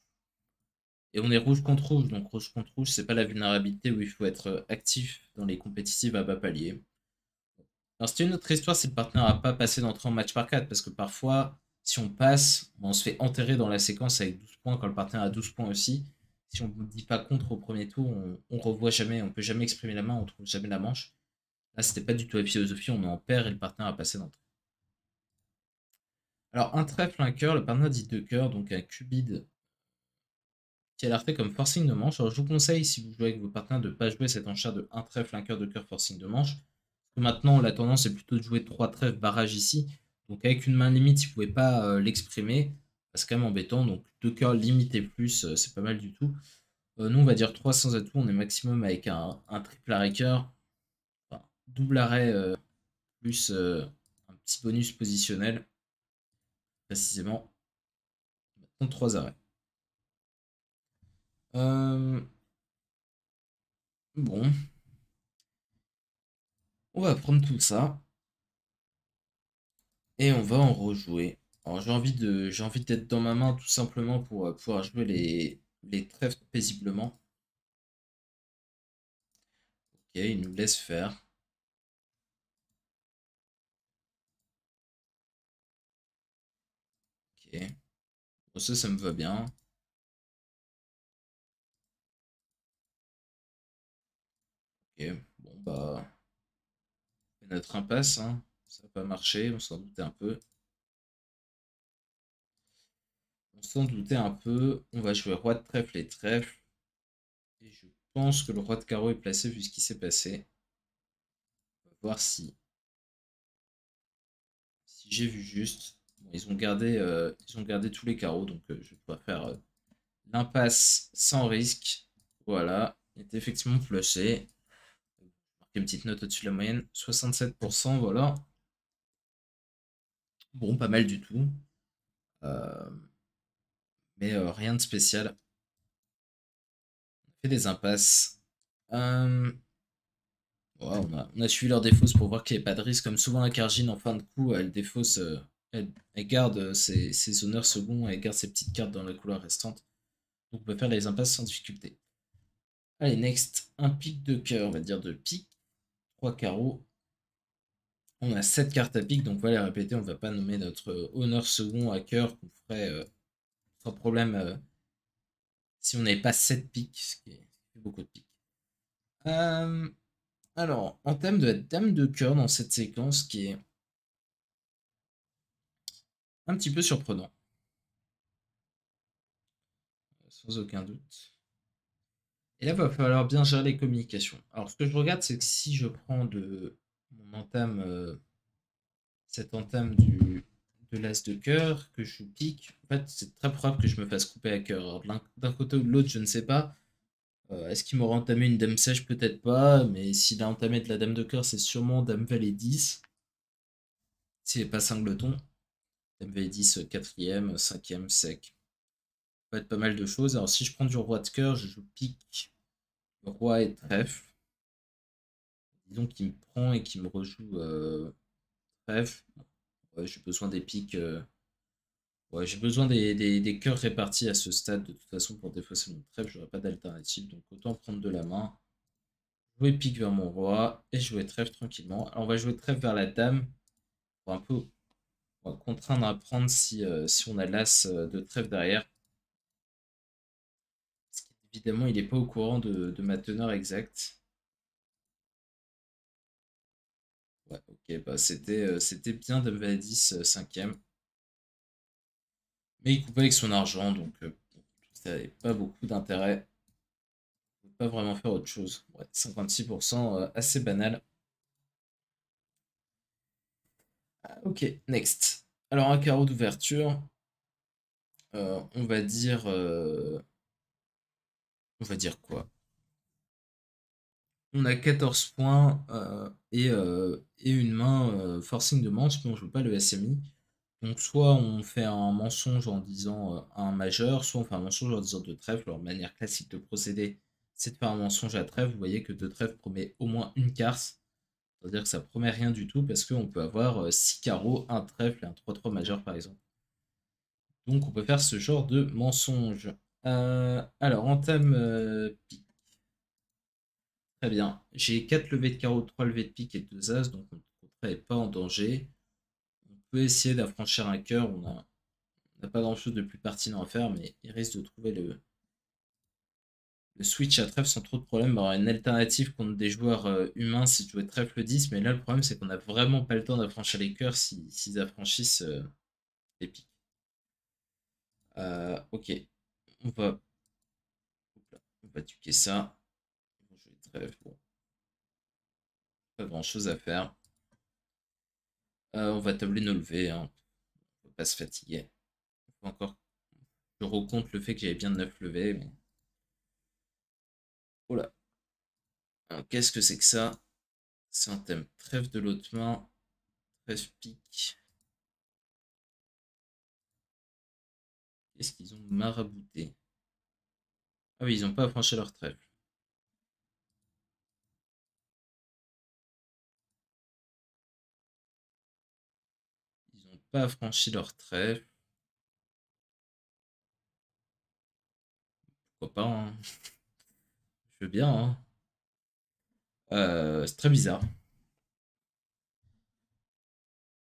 Et on est rouge contre rouge, donc rouge contre rouge, c'est pas la vulnérabilité où il faut être actif dans les compétitives à bas palier. Alors, c'était une autre histoire si le partenaire n'a pas passé d'entrée en match par 4, parce que parfois, si on passe, on se fait enterrer dans la séquence avec 12 points quand le partenaire a 12 points aussi. Si on ne dit pas contre au premier tour, on revoit jamais, on peut jamais exprimer la main, on trouve jamais la manche. Là, c'était pas du tout la philosophie, on est en paire et le partenaire a passé d'entrée. Alors, un trèfle, un cœur, le partenaire dit deux cœurs, donc un cubide qui a l'air fait comme forcing de manche. Alors, je vous conseille, si vous jouez avec vos partenaires, de ne pas jouer cette enchère de un trèfle, un cœur, deux cœurs, forcing de manche. Parce que maintenant, la tendance est plutôt de jouer trois trèfles, barrage ici. Donc, avec une main limite, si vous ne pouvez pas l'exprimer, c'est quand même embêtant. Donc, deux cœurs limite et plus, c'est pas mal du tout. Nous, on va dire 3 sans atout, on est maximum avec un triple arrêt cœur, enfin, double arrêt plus un petit bonus positionnel, précisément. Maintenant, 3 arrêts. Euh, Bon, on va prendre tout ça et on va en rejouer. Alors j'ai envie d'être dans ma main tout simplement pour pouvoir jouer les trèfles paisiblement. Ok, il nous laisse faire. Ok, bon, ça me va bien. Ok, bon bah, on fait notre impasse, hein. Ça n'a pas marché, on s'en doutait un peu. On s'en doutait un peu. On va jouer roi de trèfle et trèfle. Et je pense que le roi de carreau est placé vu ce qui s'est passé. On va voir si j'ai vu juste. Bon, ils ont gardé tous les carreaux, donc je vais pouvoir faire l'impasse sans risque. Voilà, il est effectivement flushé. Marquer une petite note au-dessus de la moyenne. 67%, voilà. Bon, pas mal du tout. Euh, mais rien de spécial. On fait des impasses. Euh, ouais, on a suivi leur défausse pour voir qu'il n'y avait pas de risque. Comme souvent avec Argine, en fin de coup, elle défausse. Elle garde ses honneurs seconds, elle garde ses petites cartes dans la couleur restante. Donc on peut faire les impasses sans difficulté. Allez, next. Un pic de cœur, on va dire de pique. 3 carreaux. On a 7 cartes à pique, donc on va les répéter. On ne va pas nommer notre honneur second à cœur qu'on ferait sans problème si on n'avait pas 7 piques, ce qui est beaucoup de piques. Euh, alors, en termes de la dame de cœur dans cette séquence qui est un petit peu surprenant, sans aucun doute. Et là, il va falloir bien gérer les communications. Alors, ce que je regarde, c'est que si je prends de mon entame, cette entame de l'as de cœur, que je pique, en fait, c'est très probable que je me fasse couper à cœur. Alors, d'un côté ou de l'autre, je ne sais pas. Est-ce qu'il m'aura entamé une dame sèche? Peut-être pas, mais s'il a entamé de la dame de cœur, c'est sûrement dame valet 10. S'il n'est pas singleton, dame valet 10, quatrième, cinquième, sec. Ça peut être pas mal de choses. Alors, si je prends du roi de cœur, je joue pique, roi et trèfle. Disons qu'il me prend et qu'il me rejoue trèfle. Ouais, j'ai besoin des piques. Ouais, j'ai besoin des cœurs répartis à ce stade. De toute façon, pour défausser mon trèfle, j'aurais pas d'alternative. Donc autant prendre de la main. Jouer pique vers mon roi et jouer trèfle tranquillement. Alors on va jouer trèfle vers la dame. Pour un peu on va contraindre à prendre si on a l'as de trèfle derrière. Parce qu'évidemment, il n'est pas au courant de ma teneur exacte. Ouais, ok, bah c'était bien dame valet 10, cinquième. Mais il coupe avec son argent, donc ça n'avait pas beaucoup d'intérêt. On peut pas vraiment faire autre chose. Ouais, 56%, assez banal. Ah, ok, next. Alors un carreau d'ouverture, on va dire quoi? On a 14 points et une main forcing de manche, mais on joue pas le SMI. Donc soit on fait un mensonge en disant un majeur, soit on fait un mensonge en disant deux trèfles. Alors manière classique de procéder, c'est de faire un mensonge à trèfle. Vous voyez que deux trèfles promet au moins une carte. C'est-à-dire que ça promet rien du tout parce qu'on peut avoir 6 carreaux, un trèfle et un 3-3 majeur par exemple. Donc on peut faire ce genre de mensonge. Alors en thème pique, très bien. J'ai 4 levées de carreau, 3 levées de pique et 2 as, donc mon contrat n'est pas en danger. On peut essayer d'affranchir un cœur, on n'a pas grand-chose de plus pertinent à faire, mais il risque de trouver le switch à trèfle sans trop de problème. Alors, une alternative contre des joueurs humains, c'est de jouer trèfle 10, mais là le problème c'est qu'on n'a vraiment pas le temps d'affranchir les cœurs s'ils affranchissent les piques. Ok, on va, on va tuer ça. On va jouer trèfle, bon, pas grand-chose à faire. On va tabler nos levées, hein. On va pas se fatiguer. On va encore, je recompte le fait que j'avais bien 9 levées, mais... Oh là, qu'est-ce que c'est que ça? C'est un thème trèfle de l'autre main, trèfle pique. Qu'est-ce qu'ils ont marabouté? Ah oui, ils n'ont pas affranchi leur trèfle. pas affranchi leur trèfle. Pourquoi pas, hein. Je veux bien, hein. C'est très bizarre.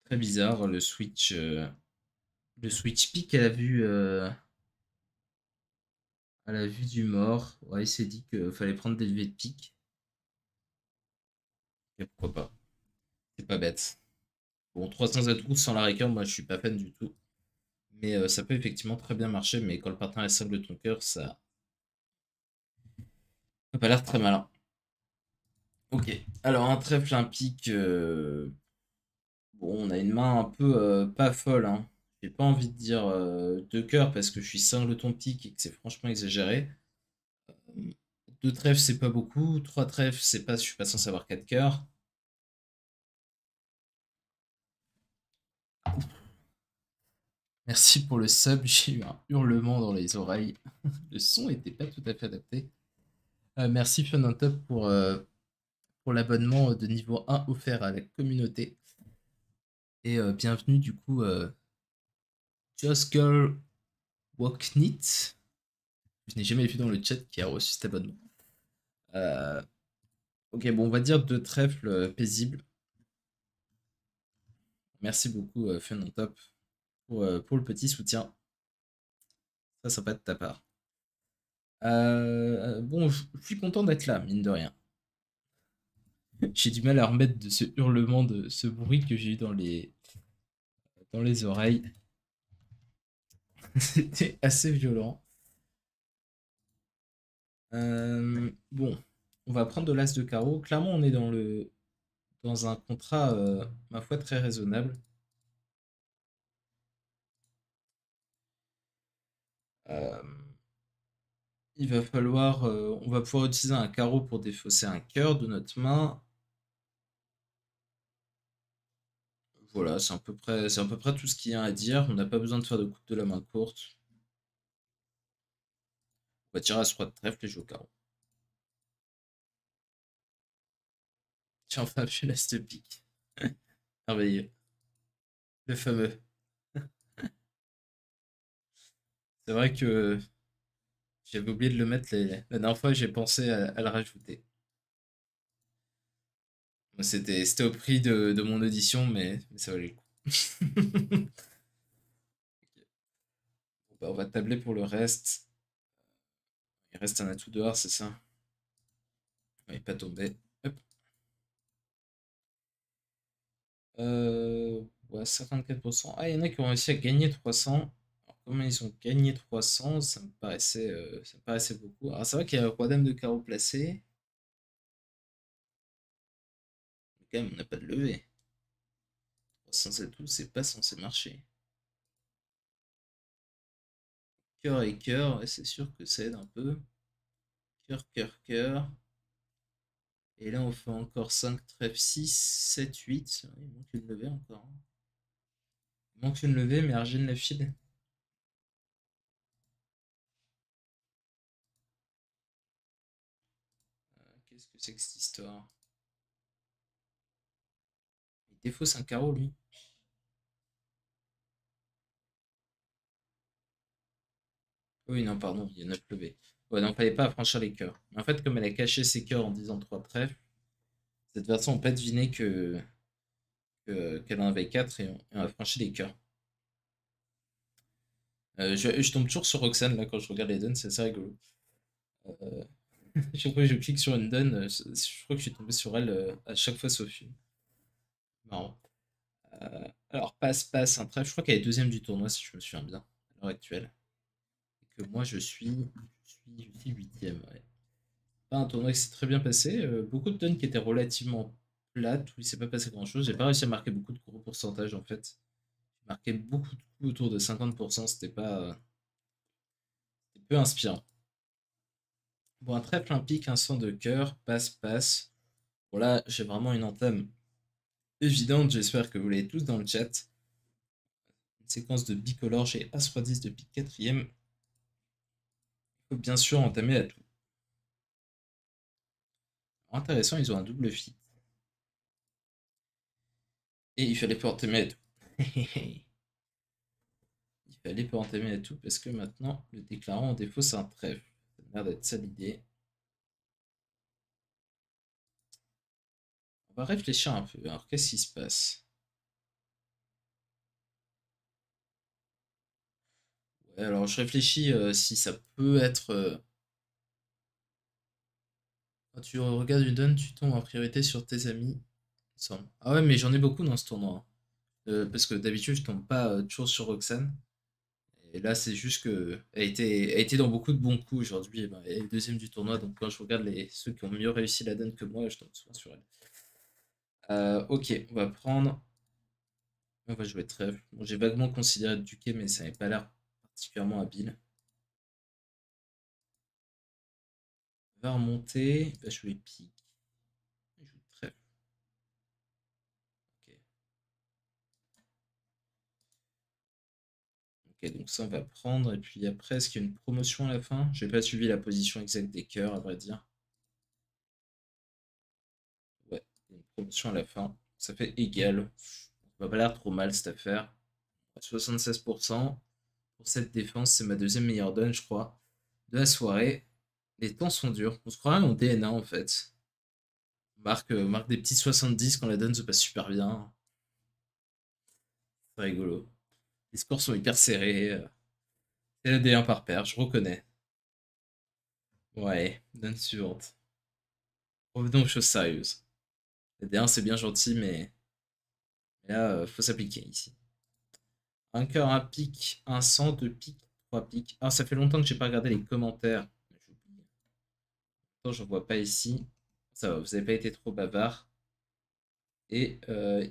Très bizarre, le switch pique à la vue du mort. Ouais, il s'est dit qu'il fallait prendre des levées de pique. Et pourquoi pas. C'est pas bête. Bon, 300 atouts sans la récurve, moi je suis pas fan du tout. Mais ça peut effectivement très bien marcher, mais quand le partenaire est simple de ton cœur, ça n'a pas l'air très malin. Ok, alors un trèfle, un pique. Bon, on a une main un peu pas folle, hein. J'ai pas envie de dire deux cœurs parce que je suis singleton pique et que c'est franchement exagéré. Deux trèfles, c'est pas beaucoup. Trois trèfles, c'est pas, je suis pas censé avoir quatre cœurs. Merci pour le sub, j'ai eu un hurlement dans les oreilles. Le son était pas tout à fait adapté. Merci Fun on Top pour l'abonnement de niveau 1 offert à la communauté. Et bienvenue du coup, Just Girl Walknit. Je n'ai jamais vu dans le chat qui a reçu cet abonnement. Euh, ok, bon, on va dire deux trèfles paisibles. Merci beaucoup, Fun on Top, pour le petit soutien. Ça, sympa de ta part. Bon, je suis content d'être là, mine de rien. J'ai du mal à remettre de ce hurlement, de ce bruit que j'ai eu dans les oreilles. C'était assez violent. Bon, on va prendre de l'as de carreau. Clairement, on est dans un contrat, ma foi, très raisonnable. Euh, on va pouvoir utiliser un carreau pour défausser un cœur de notre main. Voilà, c'est à peu près tout ce qu'il y a à dire. On n'a pas besoin de faire de coup de la main courte. On va tirer à ce roi de trèfle et jouer au carreau. Tiens, enfin, je l'as de pique. Merveilleux. Le fameux. C'est vrai que j'avais oublié de le mettre la dernière fois, j'ai pensé à le rajouter. Bon, c'était au prix de mon audition, mais ça valait le coup. Bon, bah, on va tabler pour le reste. Il reste un atout dehors, c'est ça? Il n'est pas tombé. Hop. Ouais, 54%. Ah, il y en a qui ont réussi à gagner 300. Alors, comment ils ont gagné 300, ça me paraissait beaucoup. Alors, c'est vrai qu'il y a Roi-Dame de carreau placé. Mais quand même, on n'a pas de levée. 300 atouts, c'est pas censé marcher. Cœur et cœur, ouais, c'est sûr que ça aide un peu. Cœur, cœur, cœur. Et là, on fait encore 5 trèfles, 6, 7, 8. Il manque une levée encore, hein. Il manque une levée, mais Argile la file. Qu'est-ce que c'est que cette histoire? Il défausse un carreau, lui. Oui, non, pardon, il y a 9 levées. Ouais, non, fallait pas affranchir les cœurs. Mais en fait, comme elle a caché ses cœurs en disant 3 trèfles, cette version, on peut deviner qu'elle en avait 4 et on a franchi les cœurs. Je tombe toujours sur Roxane là quand je regarde les duns, c'est assez rigolo. Euh, Chaque fois que je clique sur une dun, je crois que je suis tombé sur elle à chaque fois sauf une. Marrant. Alors, passe, un trèfle. Je crois qu'elle est deuxième du tournoi si je me souviens bien, à l'heure actuelle. Et que moi je suis huitième. Ouais. Pas un tournoi qui s'est très bien passé. Beaucoup de tonnes qui étaient relativement plates, où il s'est pas passé grand chose. J'ai pas réussi à marquer beaucoup de gros pourcentages en fait. J'ai marqué beaucoup de coups autour de 50%, c'était peu inspirant. Bon, un trèfle, un pique, un sang de cœur, passe. Bon là, j'ai vraiment une entame évidente, j'espère que vous l'avez tous dans le chat. Une séquence de bicolore, j'ai As Roi 10 de pique quatrième. Il faut bien sûr entamer à tout. Intéressant, ils ont un double fit. Et il fallait pas entamer à tout. fallait pas entamer à tout parce que maintenant, le déclarant en défaut, c'est un trèfle. Ça a l'air d'être ça l'idée. On va réfléchir un peu. Alors, qu'est-ce qui se passe? Ouais, alors, je réfléchis si ça peut être. Quand tu regardes une donne, tu tombes en priorité sur tes amis. Il me semble. Ah ouais, mais j'en ai beaucoup dans ce tournoi, hein. Parce que d'habitude, je tombe pas toujours sur Roxane. Et là, c'est juste que elle a été dans beaucoup de bons coups aujourd'hui. Et ben, elle est deuxième du tournoi, donc quand je regarde ceux qui ont mieux réussi la donne que moi, je tombe souvent sur elle. Ok, on va prendre. On va jouer trèfle. Bon, j'ai vaguement considéré Duquet, mais ça n'avait pas l'air particulièrement habile. On va remonter. Il va jouer pique. Il joue trèfle. Ok. Ok, donc ça, on va prendre. Et puis après, est-ce qu'il y a une promotion à la fin? J'ai pas suivi la position exacte des cœurs, à vrai dire. Ouais, il y a une promotion à la fin. Ça fait égal. Ça va pas l'air trop mal cette affaire. 76%. Pour cette défense, c'est ma deuxième meilleure donne, je crois, de la soirée. Les temps sont durs. On se croirait en DNA en fait. On marque des petits 70 quand la donne se passe super bien. C'est rigolo. Les scores sont hyper serrés. C'est la D1 par paire, je reconnais. Ouais, donne suivante. Revenons aux choses sérieuses. La D1 c'est bien gentil, mais là, faut s'appliquer ici. Un cœur, un pic, un sang, deux pics, trois pics. Ah, ça fait longtemps que j'ai pas regardé les commentaires. J'oublie. Attends, je vois pas ici. Ça va, vous avez pas été trop bavard. Et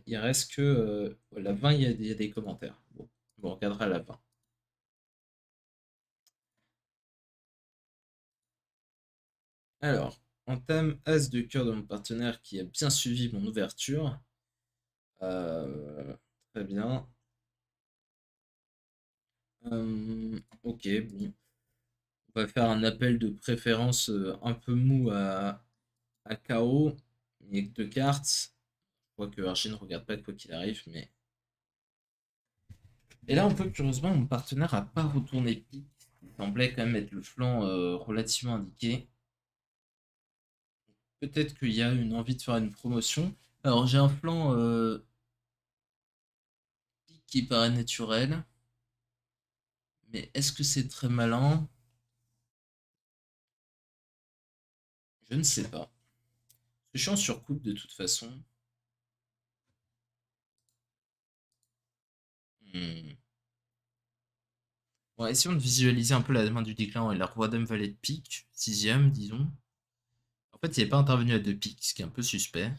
il reste que la 20, il y a des commentaires. Bon, on regardera la 20. Alors, entame As de cœur de mon partenaire qui a bien suivi mon ouverture. Euh, Très bien. Ok, bon. On va faire un appel de préférence un peu mou à KO. Il n'y a que deux cartes. Je crois que Archie ne regarde pas quoi qu'il arrive, mais. Et là, un peu curieusement, mon partenaire a pas retourné pique. Il semblait quand même être le flanc relativement indiqué. Peut-être qu'il y a une envie de faire une promotion. Alors, j'ai un flanc pique qui paraît naturel, mais est-ce que c'est très malin? Je ne sais pas. Je suis en surcoupe de toute façon. Hmm. Bon, essayons de visualiser un peu la main du déclin et la roi dame valet de pique, sixième, disons. En fait, il n'est pas intervenu à deux piques, ce qui est un peu suspect.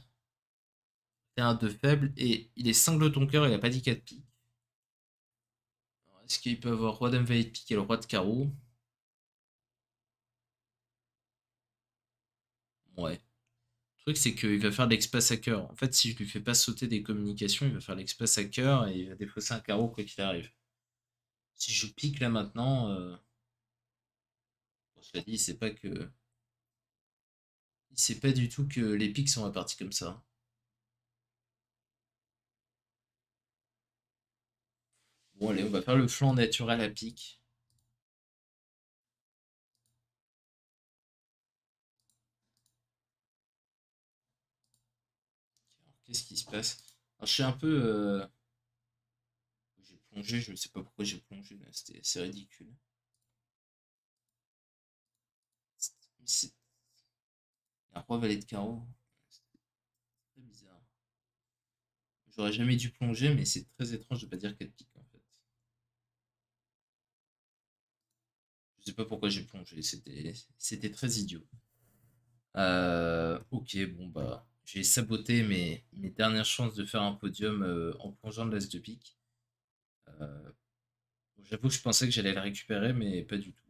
C'est un 2 faible et il est singleton cœur, il n'a pas dit 4 piques. Est-ce qu'il peut avoir roi dame valet de pique et le roi de carreau? Ouais. Le truc, c'est qu'il va faire l'espace à cœur. En fait, si je lui fais pas sauter des communications, il va faire l'espace à cœur et il va défausser un carreau quoi qu'il arrive. Si je pique là maintenant, bon, cela dit, il sait pas du tout que les piques sont répartis comme ça. Bon, allez, on va faire le flanc naturel à pique. Alors, qu'est-ce qui se passe? Alors, je suis un peu. J'ai plongé, je ne sais pas pourquoi j'ai plongé, là, c'est ridicule. C'est un roi valet de carreau. C'est très bizarre. J'aurais jamais dû plonger, mais c'est très étrange de pas dire 4 piques en fait. Je sais pas pourquoi j'ai plongé, c'était très idiot. Ok, bon bah, j'ai saboté mes dernières chances de faire un podium en plongeant de l'as de pique. Euh, bon, j'avoue que je pensais que j'allais le récupérer, mais pas du tout.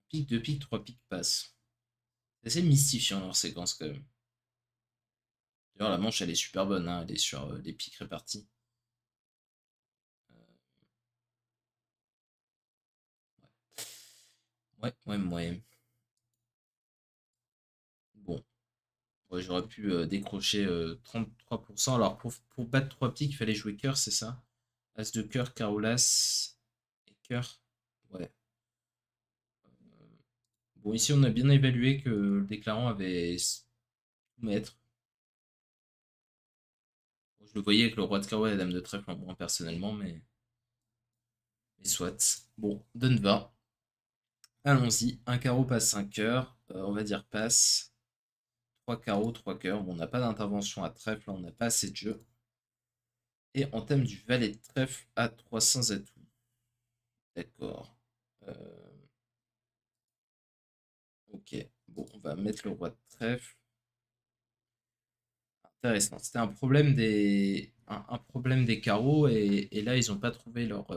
Pique, deux piques, trois piques passent. C'est assez mystifiant leur séquence quand même. D'ailleurs, la manche elle est super bonne, hein, elle est sur les piques réparties. Ouais, ouais, ouais. Bon, ouais, j'aurais pu décrocher 33%. Alors pour battre trois piques, il fallait jouer cœur, c'est ça? As de cœur, carreau, l'as. cœur. Ouais. Bon, ici, on a bien évalué que le déclarant avait tout maître. Bon, je le voyais avec le roi de carreau et la dame de trèfle en moins personnellement, mais soit. Bon, donne 20. Allons-y. Un carreau passe 5 cœurs. On va dire passe. 3 carreaux, 3 cœurs. Bon, on n'a pas d'intervention à trèfle, on n'a pas assez de jeu. Et on thème du valet de trèfle à 300 atouts. D'accord. Ok. Bon, on va mettre le roi de trèfle. Intéressant. C'était un problème un problème des carreaux et là, ils n'ont pas trouvé leur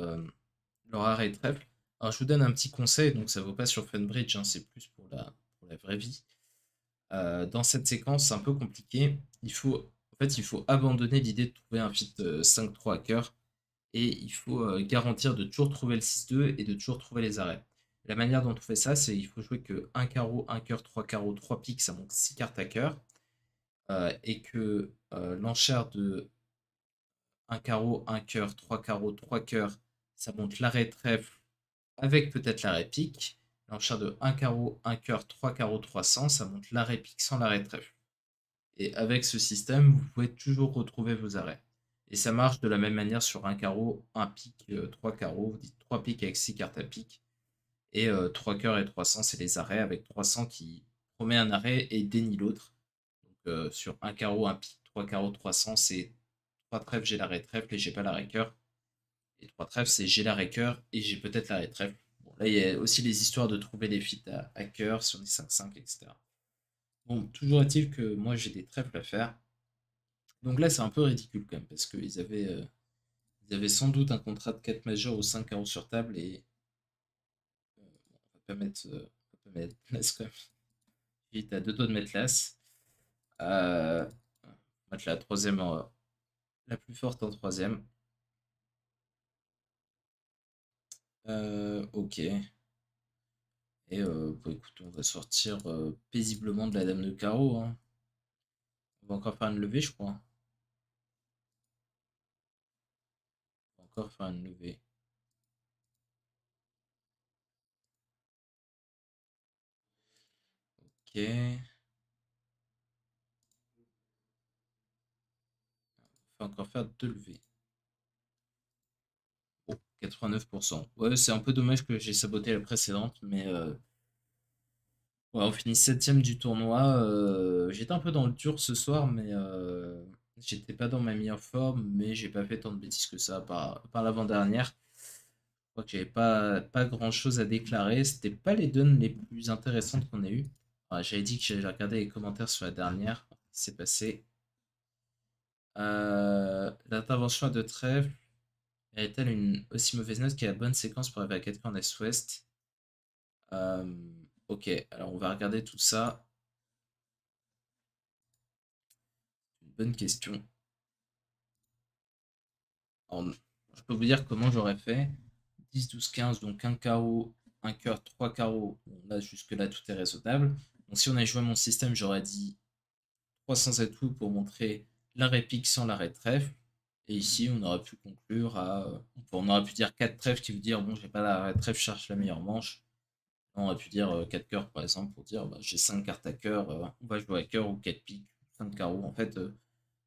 arrêt de trèfle. Alors, je vous donne un petit conseil, donc ça ne vaut pas sur Funbridge, hein, c'est plus pour la vraie vie. Dans cette séquence, c'est un peu compliqué. En fait, il faut abandonner l'idée de trouver un fit 5-3 à cœur et il faut garantir de toujours trouver le 6-2 et de toujours trouver les arrêts. La manière dont on fait ça, c'est il faut jouer que 1 carreau, 1 cœur, 3 carreaux, 3 piques, ça monte 6 cartes à cœur. Et que l'enchère de 1 carreau, 1 cœur, 3 carreaux, 3 cœurs, ça monte l'arrêt trèfle avec peut-être l'arrêt pique. L'enchère de 1 carreau, 1 cœur, 3 carreaux, 300, ça monte l'arrêt pique sans l'arrêt trèfle. Et avec ce système, vous pouvez toujours retrouver vos arrêts. Et ça marche de la même manière sur un carreau, un pique, 3 carreaux. Vous dites 3 piques avec 6 cartes à pique. Et 3 cœurs et 300, c'est les arrêts, avec 300 qui promet un arrêt et dénie l'autre. Donc sur un carreau, un pique, 3 carreaux, 300, c'est 3 trèfles, j'ai l'arrêt trèfle et j'ai pas l'arrêt cœur. Et 3 trèfles, c'est j'ai l'arrêt cœur et j'ai peut-être l'arrêt trèfle. Bon, là, il y a aussi les histoires de trouver les fits à cœur sur les 5-5, etc. Bon, toujours est-il que moi, j'ai des trèfles à faire. Donc là, c'est un peu ridicule quand même, parce ils avaient sans doute un contrat de 4 majeurs ou 5 carreaux sur table et on va pas mettre l'as quand même. J'étais à deux doigts de mettre l'as. On va mettre la troisième, la plus forte en troisième. Ok. Et bon, écoute, on va sortir paisiblement de la dame de carreau, hein. On va encore faire une levée, je crois. On va encore faire une levée. Ok. On va encore faire deux levées. Oh, 89%. Ouais, c'est un peu dommage que j'ai saboté la précédente, mais ouais, on finit septième du tournoi. J'étais un peu dans le dur ce soir, mais j'étais pas dans ma meilleure forme, mais j'ai pas fait tant de bêtises que ça par l'avant-dernière. Je crois que j'avais pas grand-chose à déclarer. C'était pas les duns les plus intéressantes qu'on ait eues. Ouais, j'avais dit que j'allais regarder les commentaires sur la dernière. C'est passé. L'intervention à deux trèfles est-elle une aussi mauvaise note qu'il y a la bonne séquence pour arriver à 4 en Est-Ouest? Ok, alors on va regarder tout ça. Une bonne question. Alors, je peux vous dire comment j'aurais fait. 10, 12, 15, donc un carreau, un cœur, 3 carreaux. Bon, là, jusque-là, tout est raisonnable. Donc si on avait joué mon système, j'aurais dit 300 atouts pour montrer l'arrêt pique sans l'arrêt trèfle. Et ici, on aurait pu conclure à. On aurait pu dire 4 trèfles qui veut dire bon, j'ai pas l'arrêt trèfle, je cherche la meilleure manche. On aurait pu dire 4 cœurs par exemple pour dire bah, j'ai 5 cartes à cœur, on va jouer à cœur ou 4 piques, 5 carreaux. En fait,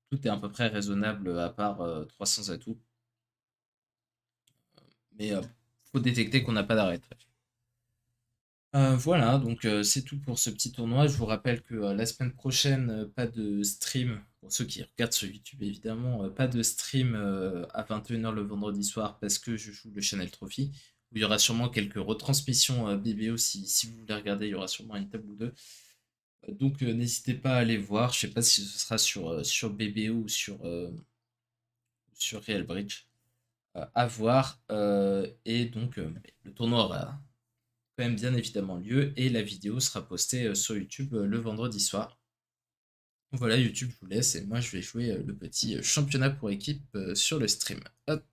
tout est à peu près raisonnable à part 300 atouts. Mais faut détecter qu'on n'a pas d'arrêt trèfle. Voilà, donc c'est tout pour ce petit tournoi. Je vous rappelle que la semaine prochaine, pas de stream, pour ceux qui regardent sur YouTube évidemment, pas de stream à 21h le vendredi soir parce que je joue le Channel Trophy, où il y aura sûrement quelques retransmissions BBO si vous voulez regarder, il y aura sûrement une table ou deux. Donc n'hésitez pas à aller voir, je sais pas si ce sera sur BBO ou sur Real Bridge, à voir. Et donc le tournoi aura quand même bien évidemment lieu et la vidéo sera postée sur YouTube le vendredi soir. Voilà, YouTube, je vous laisse et moi je vais jouer le petit championnat pour équipe sur le stream. Hop.